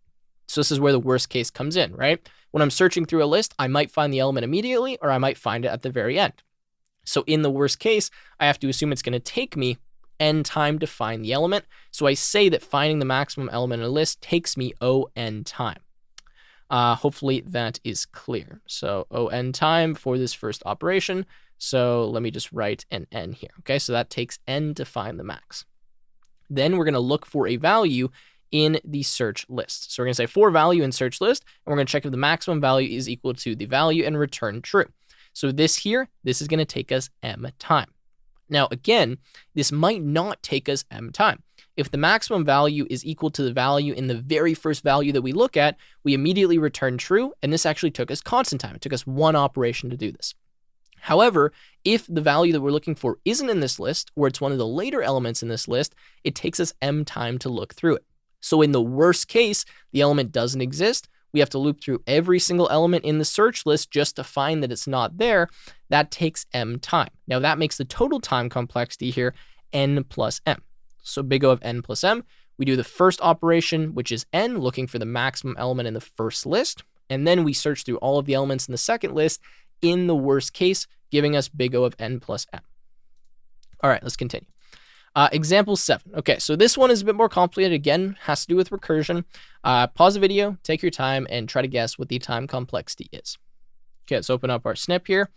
So this is where the worst case comes in, right? When I'm searching through a list, I might find the element immediately, or I might find it at the very end. So in the worst case, I have to assume it's going to take me n time to find the element. So I say that finding the maximum element in a list takes me O(n) time. Hopefully that is clear. So O(n) time for this first operation. So let me just write an n here. Okay, so that takes n to find the max. Then we're going to look for a value in the search list. So we're going to say for value in search list, and we're going to check if the maximum value is equal to the value and return true. So this is going to take us m time. Now, again, this might not take us m time. If the maximum value is equal to the value in the very first value that we look at, we immediately return true, and this actually took us constant time. It took us 1 operation to do this. However, if the value that we're looking for isn't in this list, or it's one of the later elements in this list, it takes us m time to look through it. So in the worst case, the element doesn't exist. We have to loop through every single element in the search list just to find that it's not there. That takes m time. Now that makes the total time complexity here n plus m. So big O of n plus m, we do the first operation, which is n, looking for the maximum element in the first list. And then we search through all of the elements in the second list in the worst case, giving us big O of n plus m. All right, let's continue. Example 7. Okay, so this one is a bit more complicated. Again, has to do with recursion. Pause the video, take your time, and try to guess what the time complexity is. Okay, let's open up our snip here,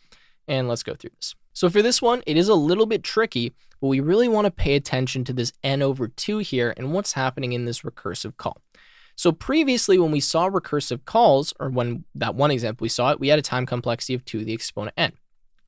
and let's go through this. So for this one, it is a little bit tricky, but we really want to pay attention to this n over 2 here and what's happening in this recursive call. So previously, when we saw recursive calls, or when that one example we saw it, we had a time complexity of 2 to the exponent n.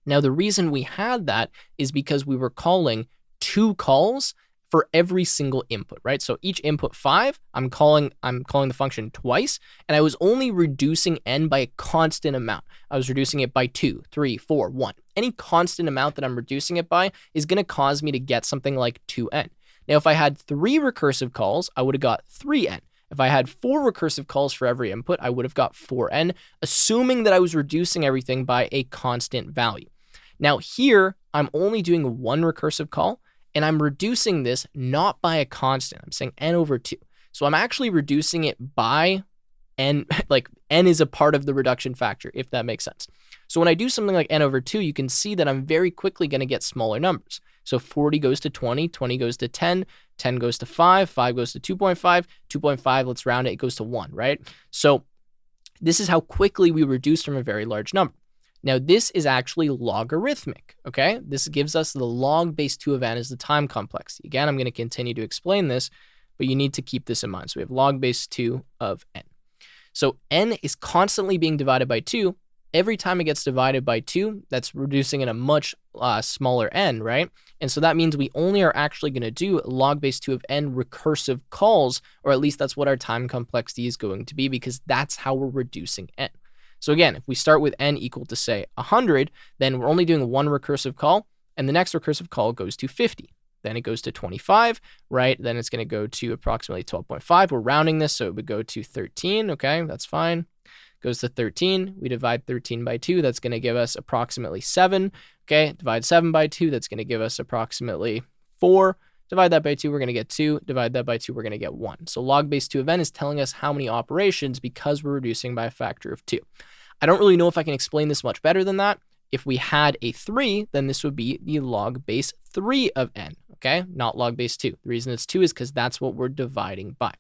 Now, the reason we had that is because we were calling 2 calls for every single input, right? So each input 5, I'm calling the function twice, and I was only reducing n by a constant amount. I was reducing it by 2, 3, 4, 1. Any constant amount that I'm reducing it by is going to cause me to get something like 2n. Now, if I had 3 recursive calls, I would have got 3n. If I had 4 recursive calls for every input, I would have got 4n, assuming that I was reducing everything by a constant value. Now here, I'm only doing 1 recursive call, and I'm reducing this not by a constant. I'm saying n over 2. So I'm actually reducing it by n, like n is a part of the reduction factor, if that makes sense. So when I do something like n over 2, you can see that I'm very quickly going to get smaller numbers. So 40 goes to 20, 20 goes to 10, 10 goes to 5, 5 goes to 2.5, 2.5, let's round it, it goes to 1, right? So this is how quickly we reduce from a very large number. Now, this is actually logarithmic, okay? This gives us the log base 2 of n as the time complexity. Again, I'm going to continue to explain this, but you need to keep this in mind. So we have log base 2 of n. So n is constantly being divided by 2. Every time it gets divided by 2, that's reducing in a much smaller n, right? And so that means we only are actually going to do log base 2 of n recursive calls, or at least that's what our time complexity is going to be, because that's how we're reducing n. So again, if we start with n equal to, say, 100, then we're only doing one recursive call, and the next recursive call goes to 50. Then it goes to 25, right? Then it's going to go to approximately 12.5. We're rounding this, so it would go to 13, okay? That's fine. Goes to 13. We divide 13 by 2. That's going to give us approximately 7, okay? Divide 7 by 2. That's going to give us approximately 4. Divide that by 2, we're going to get 2. Divide that by 2, we're going to get 1. So log base 2 of n is telling us how many operations because we're reducing by a factor of 2. I don't really know if I can explain this much better than that. If we had a 3, then this would be the log base 3 of n, okay? Not log base 2. The reason it's 2 is because that's what we're dividing by.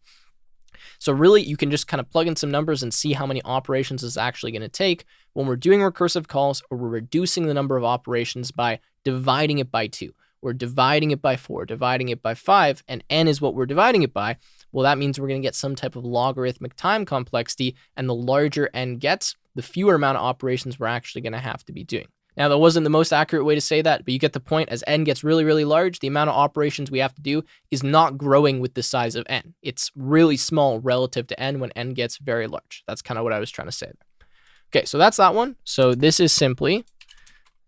So really, you can just kind of plug in some numbers and see how many operations it's actually going to take when we're doing recursive calls, or we're reducing the number of operations by dividing it by 2. We're dividing it by 4, dividing it by 5, and n is what we're dividing it by. Well, that means we're going to get some type of logarithmic time complexity, and the larger n gets, the fewer amount of operations we're actually going to have to be doing. Now, that wasn't the most accurate way to say that, but you get the point. As n gets really, really large, the amount of operations we have to do is not growing with the size of n. It's really small relative to n when n gets very large. That's kind of what I was trying to say there. Okay, so that's that one. So this is simply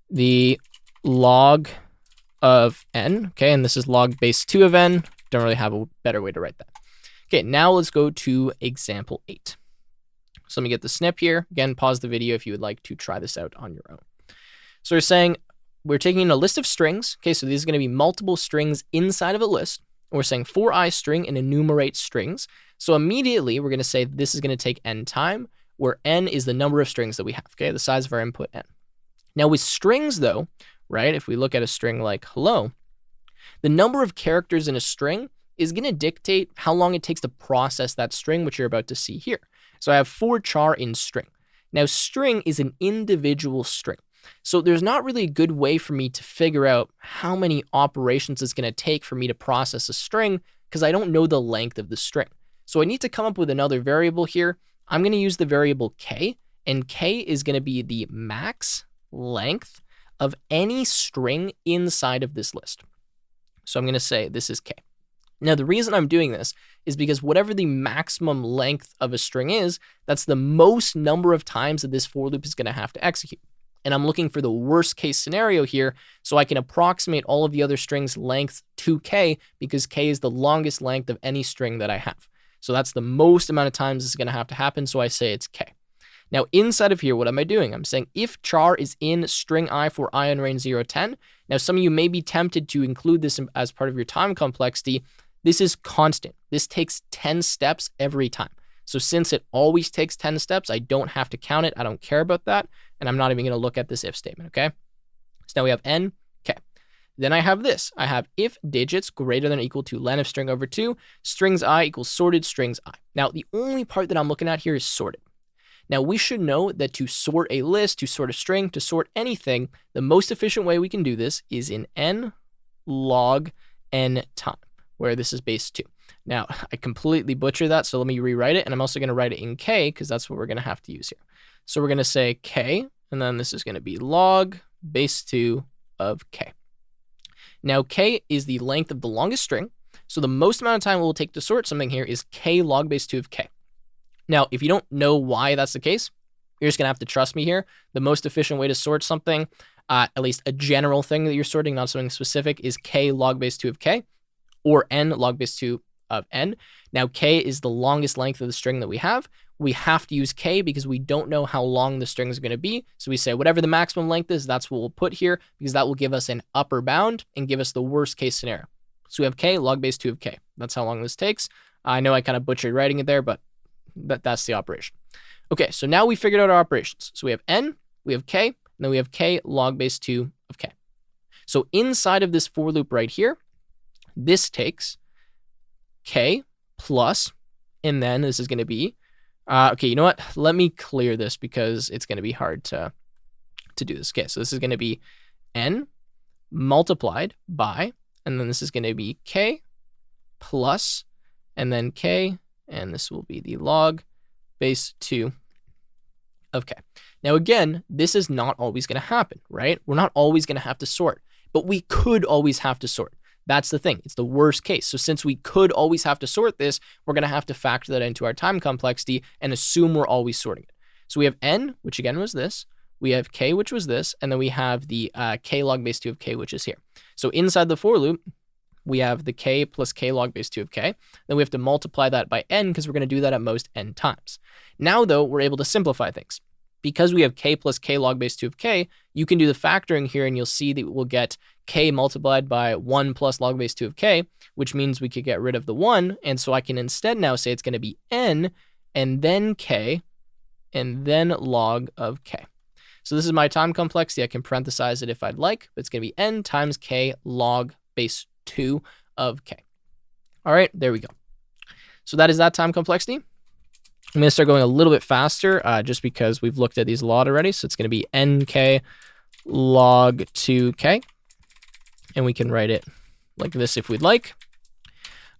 the log of n, okay, and this is log base 2 of n. Don't really have a better way to write that. Okay, now let's go to example 8. So let me get the snip here. Again, pause the video if you would like to try this out on your own. So we're saying we're taking a list of strings. Okay, so these are going to be multiple strings inside of a list. And we're saying for I string and enumerate strings. So immediately we're going to say this is going to take n time, where n is the number of strings that we have, okay, the size of our input n. Now with strings though, right, if we look at a string like hello, the number of characters in a string is going to dictate how long it takes to process that string, which you're about to see here. So I have for char in string. Now string is an individual string. So there's not really a good way for me to figure out how many operations it's going to take for me to process a string, because I don't know the length of the string. So I need to come up with another variable here. I'm going to use the variable k, and k is going to be the max length of any string inside of this list. So I'm going to say this is k. Now, the reason I'm doing this is because whatever the maximum length of a string is, that's the most number of times that this for loop is going to have to execute. And I'm looking for the worst case scenario here, so I can approximate all of the other strings' lengths to k, because k is the longest length of any string that I have. So that's the most amount of times this is going to have to happen, so I say it's k. Now, inside of here, what am I doing? I'm saying if char is in string I for I in range 0, 10. Now, some of you may be tempted to include this as part of your time complexity. This is constant. This takes 10 steps every time. So since it always takes 10 steps, I don't have to count it. I don't care about that. And I'm not even going to look at this if statement, okay? So now we have n, k. Then I have this. I have if digits greater than or equal to len of string over 2, strings I equals sorted strings I. Now, the only part that I'm looking at here is sorted. Now, we should know that to sort a list, to sort a string, to sort anything, the most efficient way we can do this is in n log n time, where this is base 2. Now, I completely butchered that, so let me rewrite it, and I'm also going to write it in k, because that's what we're going to have to use here. So we're going to say k, and then this is going to be log base 2 of k. Now, k is the length of the longest string, so the most amount of time it will take to sort something here is k log base 2 of k. Now, if you don't know why that's the case, you're just going to have to trust me here. The most efficient way to sort something, at least a general thing that you're sorting, not something specific, is k log base 2 of k, or n log base 2 of n. Now, k is the longest length of the string that we have. We have to use k because we don't know how long the string is going to be. So we say whatever the maximum length is, that's what we'll put here, because that will give us an upper bound and give us the worst case scenario. So we have k log base 2 of k. That's how long this takes. I know I kind of butchered writing it there, but that's the operation. Okay, so now we figured out our operations. So we have n, we have k, and then we have k log base 2 of k. So inside of this for loop right here, this takes k plus, and then this is going to be, okay, you know what? Let me clear this because it's going to be hard to do this. Okay, so this is going to be n multiplied by, and then this is going to be k plus, and then k, and this will be the log base 2 of k. Now again, this is not always going to happen, right? We're not always going to have to sort, but we could always have to sort. That's the thing. It's the worst case. So since we could always have to sort this, we're going to have to factor that into our time complexity and assume we're always sorting it. So we have n, which again was this. We have k, which was this. And then we have the k log base 2 of k, which is here. So inside the for loop, we have the k plus k log base 2 of k. Then we have to multiply that by n because we're going to do that at most n times. Now, though, we're able to simplify things. Because we have k plus k log base 2 of k, you can do the factoring here, and you'll see that we'll get k multiplied by 1 plus log base 2 of k, which means we could get rid of the 1. And so I can instead now say it's going to be n, and then k, and then log of k. So this is my time complexity. I can parenthesize it if I'd like, but it's going to be n times k log base 2 of k. All right, there we go. So that is that time complexity. I'm going to start going a little bit faster just because we've looked at these a lot already. So it's going to be nk log 2k. And we can write it like this if we'd like.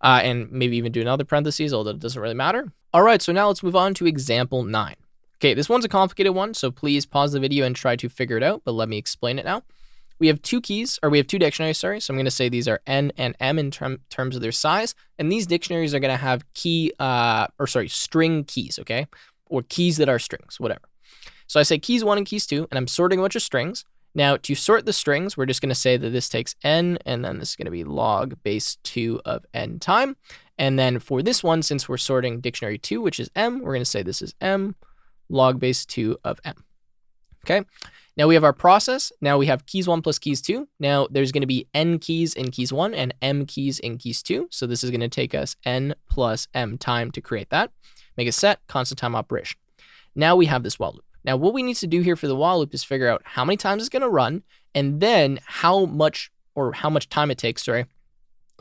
And maybe even do another parentheses, although it doesn't really matter. All right, so now let's move on to example 9. Okay, this one's a complicated one, so please pause the video and try to figure it out, but let me explain it now. We have two dictionaries, sorry. So I'm going to say these are n and m in terms of their size. And these dictionaries are going to have string keys, okay? Or keys that are strings, whatever. So I say keys 1 and keys 2, and I'm sorting a bunch of strings. Now, to sort the strings, we're just going to say that this takes n, and then this is going to be log base 2 of n time. And then for this one, since we're sorting dictionary 2, which is m, we're going to say this is m log base 2 of m. Okay? Now we have our process. Now we have keys 1 plus keys 2. Now there's going to be n keys in keys 1 and m keys in keys 2. So this is going to take us n plus m time to create that. Make a set, constant time operation. Now we have this while loop. Now what we need to do here for the while loop is figure out how many times it's going to run, and then how much time it takes,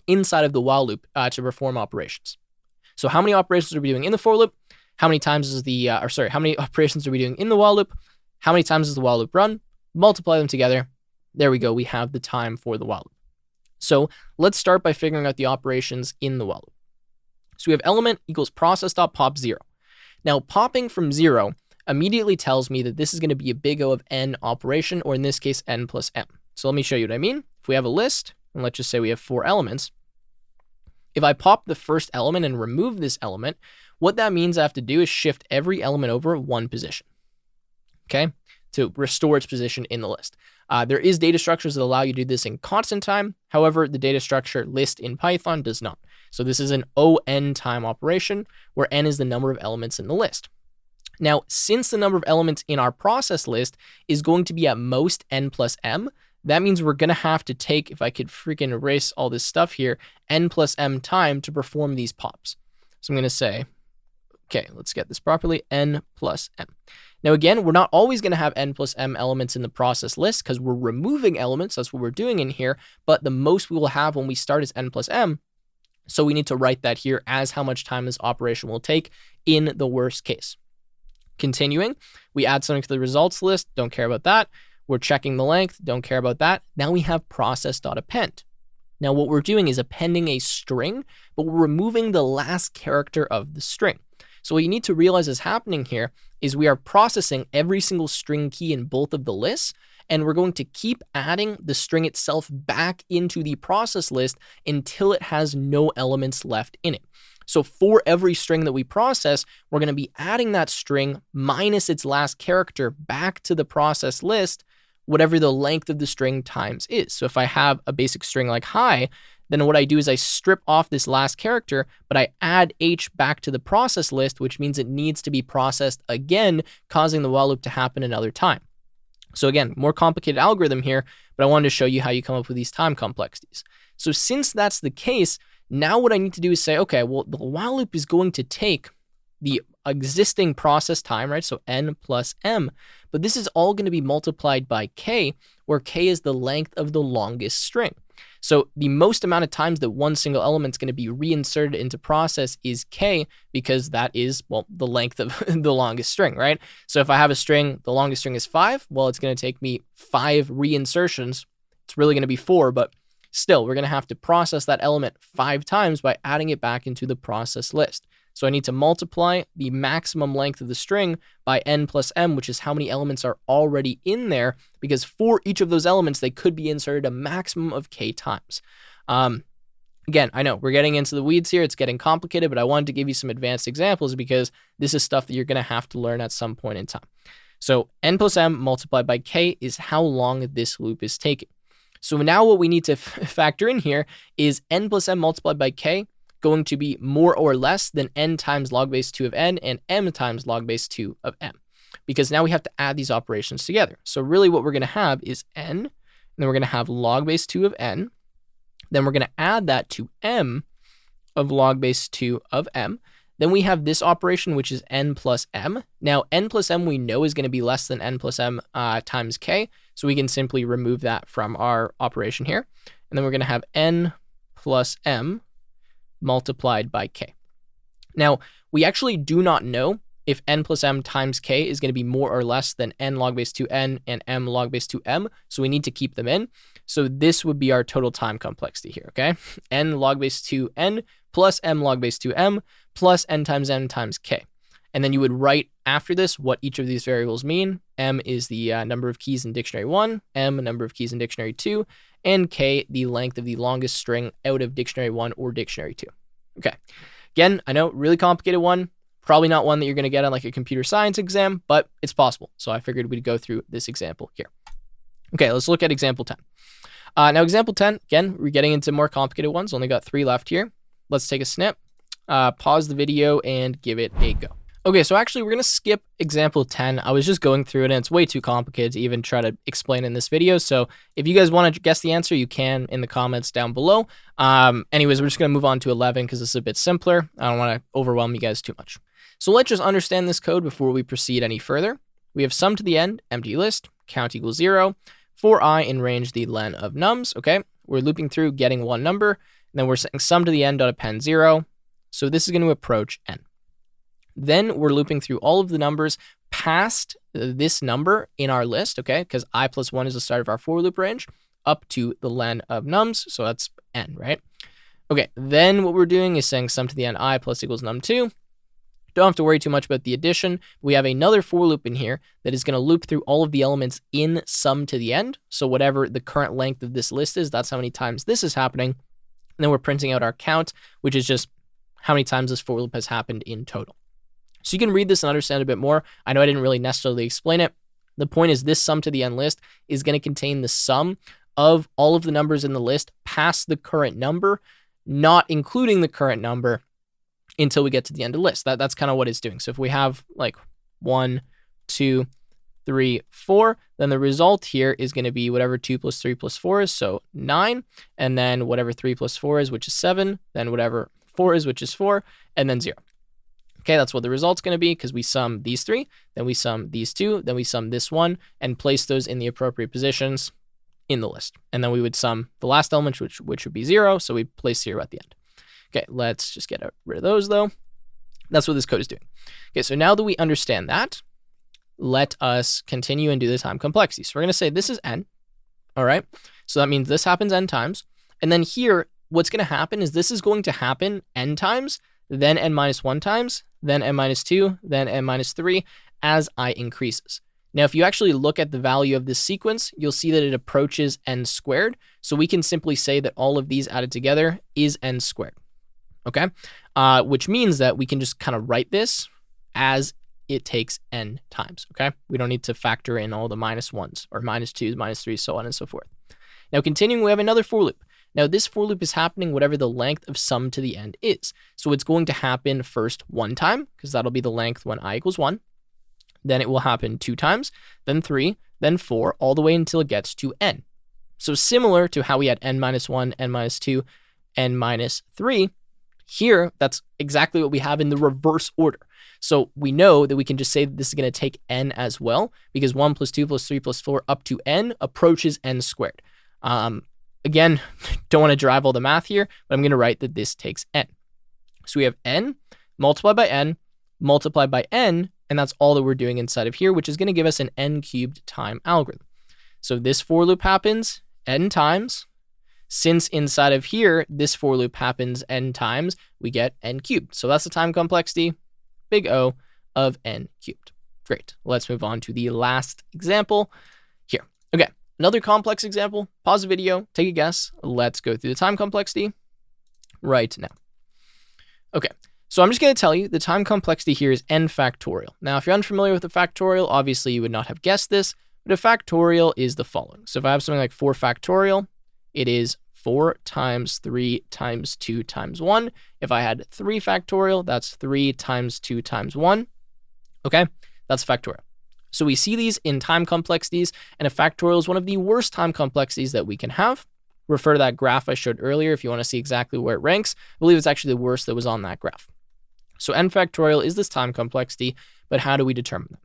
inside of the while loop to perform operations. So how many operations are we doing in the for loop? How many times is how many operations are we doing in the while loop? How many times does the while loop run? Multiply them together. There we go. We have the time for the while loop. So let's start by figuring out the operations in the while loop. So we have element equals process.pop 0. Now popping from 0 immediately tells me that this is going to be a big O of n operation, or in this case, n plus m. So let me show you what I mean. If we have a list, and let's just say we have 4 elements, if I pop the first element and remove this element, what that means I have to do is shift every element over 1 position. Okay, to restore its position in the list. There is data structures that allow you to do this in constant time. However, the data structure list in Python does not. So this is an on time operation where n is the number of elements in the list. Now, since the number of elements in our process list is going to be at most n plus m, that means we're going to have to take, if I could freaking erase all this stuff here, n plus m time to perform these pops. So I'm going to say, okay, let's get this properly, n plus m. Now, again, we're not always going to have n plus m elements in the process list because we're removing elements. That's what we're doing in here. But the most we will have when we start is n plus m. So we need to write that here as how much time this operation will take in the worst case. Continuing, we add something to the results list. Don't care about that. We're checking the length. Don't care about that. Now we have process.append. Now what we're doing is appending a string, but we're removing the last character of the string. So what you need to realize is happening here is we are processing every single string key in both of the lists, and we're going to keep adding the string itself back into the process list until it has no elements left in it. So for every string that we process, we're going to be adding that string minus its last character back to the process list, whatever the length of the string times is. So if I have a basic string like hi, then what I do is I strip off this last character, but I add h back to the process list, which means it needs to be processed again, causing the while loop to happen another time. So again, more complicated algorithm here, but I wanted to show you how you come up with these time complexities. So since that's the case, now what I need to do is say, okay, well, the while loop is going to take the existing process time, right? So n plus m, but this is all going to be multiplied by k, where k is the length of the longest string. So the most amount of times that one single element is going to be reinserted into process is k, because that is, well, the length of the longest string, right? So if I have a string, the longest string is 5, well, it's going to take me 5 reinsertions. It's really going to be 4, but still, we're going to have to process that element 5 times by adding it back into the process list. So I need to multiply the maximum length of the string by n plus m, which is how many elements are already in there, because for each of those elements, they could be inserted a maximum of k times. Again, I know we're getting into the weeds here. It's getting complicated, but I wanted to give you some advanced examples because this is stuff that you're going to have to learn at some point in time. So n plus m multiplied by k is how long this loop is taking. So now what we need to factor in here is n plus m multiplied by k going to be more or less than n times log base 2 of n and m times log base 2 of m, because now we have to add these operations together. So really what we're going to have is n, and then we're going to have log base 2 of n, then we're going to add that to m of log base 2 of m. Then we have this operation, which is n plus m. Now, n plus m we know is going to be less than n plus m times k, so we can simply remove that from our operation here. And then we're going to have n plus m multiplied by k. Now, we actually do not know if n plus m times k is going to be more or less than n log base 2n and m log base 2m, so we need to keep them in. So this would be our total time complexity here, okay? n log base 2n plus m log base 2m plus n times k. And then you would write after this what each of these variables mean. M is the number of keys in dictionary 1, m number of keys in dictionary 2, and k the length of the longest string out of dictionary 1 or dictionary 2. Okay. Again, I know, really complicated one. Probably not one that you're going to get on like a computer science exam, but it's possible. So I figured we'd go through this example here. Okay, let's look at example 10. Now example 10, again, we're getting into more complicated ones. Only got 3 left here. Let's take a snip, pause the video, and give it a go. Okay, so actually we're going to skip example 10. I was just going through it and it's way too complicated to even try to explain in this video. So if you guys want to guess the answer, you can in the comments down below. Anyways, we're just going to move on to 11 because this is a bit simpler. I don't want to overwhelm you guys too much. So let's just understand this code before we proceed any further. We have sum to the end, empty list, count equals 0, for I in range the len of nums, okay? We're looping through, getting one number, and then we're saying sum to the end dot append 0. So this is going to approach n. Then we're looping through all of the numbers past this number in our list, okay? Because I plus 1 is the start of our for loop range, up to the len of nums, so that's n, right? Okay, then what we're doing is saying sum to the end I plus equals num2. Don't have to worry too much about the addition. We have another for loop in here that is going to loop through all of the elements in sum to the end. So whatever the current length of this list is, that's how many times this is happening. And then we're printing out our count, which is just how many times this for loop has happened in total. So you can read this and understand a bit more. I know I didn't really necessarily explain it. The point is this sum to the end list is going to contain the sum of all of the numbers in the list past the current number, not including the current number until we get to the end of the list. That's kind of what it's doing. So if we have like 1, 2, 3, 4, then the result here is going to be whatever 2 plus 3 plus 4 is, so 9, and then whatever 3 plus 4 is, which is 7, then whatever 4 is, which is 4, and then 0. Okay, that's what the result's going to be because we sum these 3, then we sum these 2, then we sum this 1, and place those in the appropriate positions in the list. And then we would sum the last element, which would be 0, so we place 0 at the end. Okay, let's just get rid of those though. That's what this code is doing. Okay, so now that we understand that, let us continue and do the time complexity. So we're going to say this is n, all right? So that means this happens n times. And then here, what's going to happen is this is going to happen n times, then n minus 1 times, then n minus 2, then n minus 3, as I increases. Now, if you actually look at the value of this sequence, you'll see that it approaches n squared. So we can simply say that all of these added together is n squared. Okay, which means that we can just kind of write this as it takes n times, okay? We don't need to factor in all the minus 1s or minus 2s, minus 3s, so on and so forth. Now, continuing, we have another for loop. Now, this for loop is happening whatever the length of sum to the end is. So it's going to happen first 1 time, because that'll be the length when I equals 1. Then it will happen 2 times, then 3, then 4, all the way until it gets to n. So similar to how we had n minus 1, n minus 2, n minus 3, here, that's exactly what we have in the reverse order. So we know that we can just say that this is going to take n as well, because 1 plus 2 plus 3 plus 4 up to n approaches n squared. Again, don't want to drive all the math here, but I'm going to write that this takes n. So we have n multiplied by n, and that's all that we're doing inside of here, which is going to give us an n cubed time algorithm. So this for loop happens n times. Since inside of here, this for loop happens n times, we get n cubed. So that's the time complexity, big O, of n cubed. Great. Let's move on to the last example here. Okay, another complex example. Pause the video, take a guess. Let's go through the time complexity right now. Okay, so I'm just going to tell you the time complexity here is n factorial. Now, if you're unfamiliar with the factorial, obviously you would not have guessed this, but a factorial is the following. So if I have something like 4 factorial, it is 4 times 3 times 2 times 1. If I had 3 factorial, that's 3 times 2 times 1. Okay, that's factorial. So we see these in time complexities, and a factorial is one of the worst time complexities that we can have. Refer to that graph I showed earlier if you want to see exactly where it ranks. I believe it's actually the worst that was on that graph. So n factorial is this time complexity, but how do we determine that?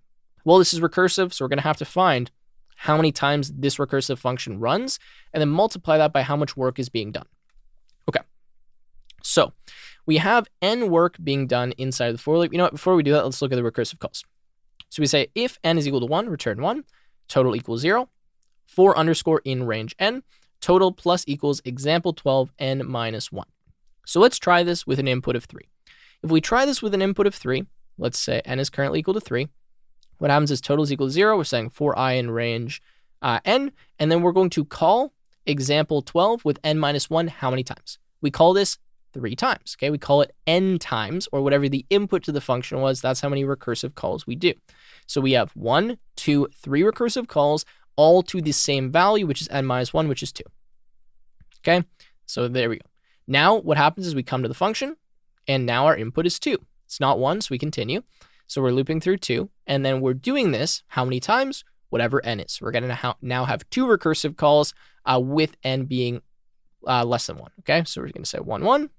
Well, this is recursive, so we're going to have to find how many times this recursive function runs, and then multiply that by how much work is being done. Okay, so we have n work being done inside of the for loop. You know what, before we do that, let's look at the recursive calls. So we say if n is equal to 1, return 1, total equals 0, for underscore in range n, total plus equals example 12 n minus 1. So let's try this with an input of 3. If we try this with an input of 3, let's say n is currently equal to 3, what happens is total is equal to 0. We're saying for I in range n, and then we're going to call example 12 with n minus 1 how many times? We call this 3 times, okay? We call it n times, or whatever the input to the function was. That's how many recursive calls we do. So we have 1, 2, 3 recursive calls, all to the same value, which is n minus 1, which is 2. Okay, so there we go. Now what happens is we come to the function, and now our input is 2. It's not 1, so we continue. So we're looping through 2, and then we're doing this how many times? Whatever n is. We're going to now have 2 recursive calls with n being less than 1. Okay, so we're going to say 1, 1,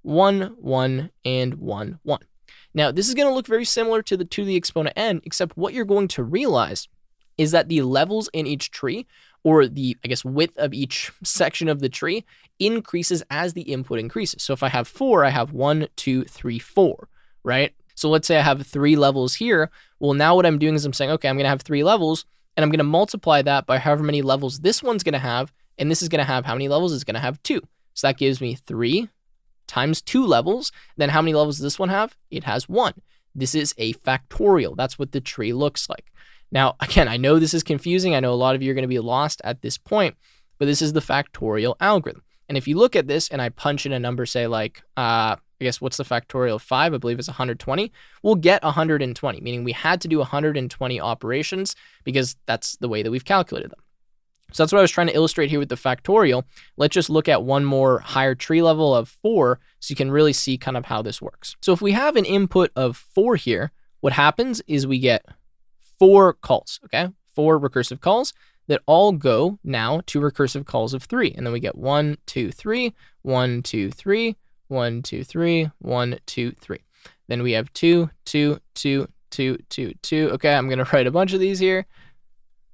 1, 1, and 1, 1. Now, this is going to look very similar to the exponent n, except what you're going to realize is that the levels in each tree, or the, I guess, width of each section of the tree, increases as the input increases. So if I have 4, I have 1, 2, 3, 4, right? So let's say I have 3 levels here. Well, now what I'm doing is I'm saying, okay, I'm going to have 3 levels, and I'm going to multiply that by however many levels this one's going to have, and this is going to have how many levels? It's going to have 2. So that gives me 3 times 2 levels. Then how many levels does this one have? It has 1. This is a factorial. That's what the tree looks like. Now, again, I know this is confusing. I know a lot of you are going to be lost at this point, but this is the factorial algorithm. And if you look at this and I punch in a number, say like, I guess what's the factorial of 5? I believe it's 120. We'll get 120, meaning we had to do 120 operations because that's the way that we've calculated them. So that's what I was trying to illustrate here with the factorial. Let's just look at one more higher tree level of 4 so you can really see kind of how this works. So if we have an input of 4 here, what happens is we get 4 calls, okay? 4 recursive calls that all go now to recursive calls of 3. And then we get 1, 2, 3, 1, 2, 3, 1, 2, 3, 1, 2, 3. Then we have 2, 2, 2, 2, 2, 2. Okay, I'm going to write a bunch of these here.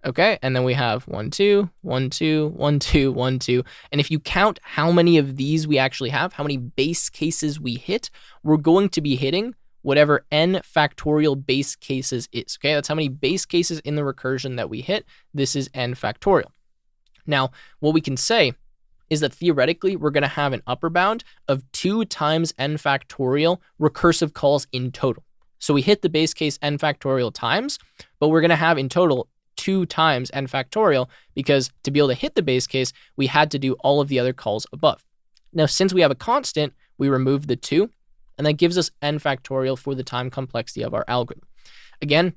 Okay, and then we have 1, 2, 1, 2, 1, 2, 1, 2. And if you count how many of these we actually have, how many base cases we hit, we're going to be hitting whatever n factorial base cases is. Okay, that's how many base cases in the recursion that we hit. This is n factorial. Now, what we can say is that theoretically, we're going to have an upper bound of 2 times n factorial recursive calls in total. So we hit the base case n factorial times, but we're going to have in total 2 times n factorial, because to be able to hit the base case, we had to do all of the other calls above. Now, since we have a constant, we remove the 2, and that gives us n factorial for the time complexity of our algorithm. Again,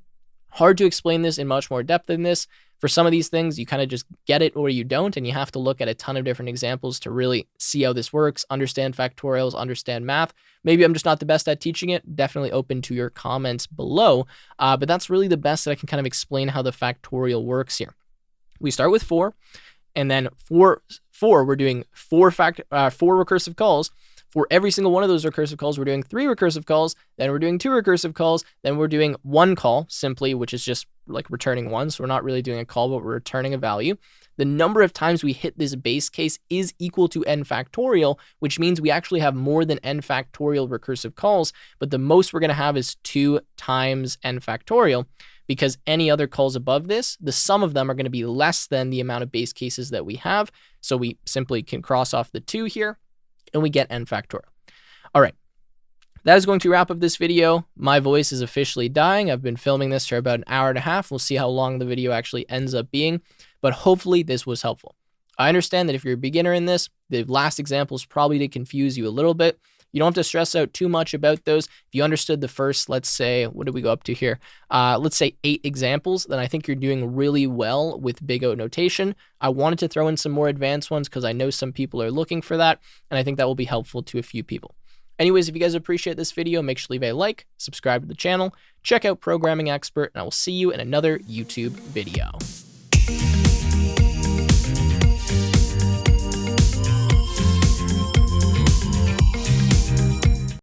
hard to explain this in much more depth than this. For some of these things, you kind of just get it or you don't, and you have to look at a ton of different examples to really see how this works, understand factorials, understand math. Maybe I'm just not the best at teaching it. Definitely open to your comments below, but that's really the best that I can kind of explain how the factorial works here. We start with 4, and then for 4, we're doing 4 recursive calls. For every single one of those recursive calls, we're doing 3 recursive calls, then we're doing 2 recursive calls, then we're doing 1 call simply, which is just like returning 1. So we're not really doing a call, but we're returning a value. The number of times we hit this base case is equal to n factorial, which means we actually have more than n factorial recursive calls, but the most we're going to have is 2 times n factorial, because any other calls above this, the sum of them are going to be less than the amount of base cases that we have. So we simply can cross off the 2 here, and we get n factorial. All right. That is going to wrap up this video. My voice is officially dying. I've been filming this for about an hour and a half. We'll see how long the video actually ends up being, but hopefully this was helpful. I understand that if you're a beginner in this, the last examples probably did confuse you a little bit. You don't have to stress out too much about those. If you understood the first, let's say, what did we go up to here? Let's say 8 examples, then I think you're doing really well with Big O notation. I wanted to throw in some more advanced ones because I know some people are looking for that, and I think that will be helpful to a few people. Anyways, if you guys appreciate this video, make sure to leave a like, subscribe to the channel, check out Programming Expert, and I will see you in another YouTube video.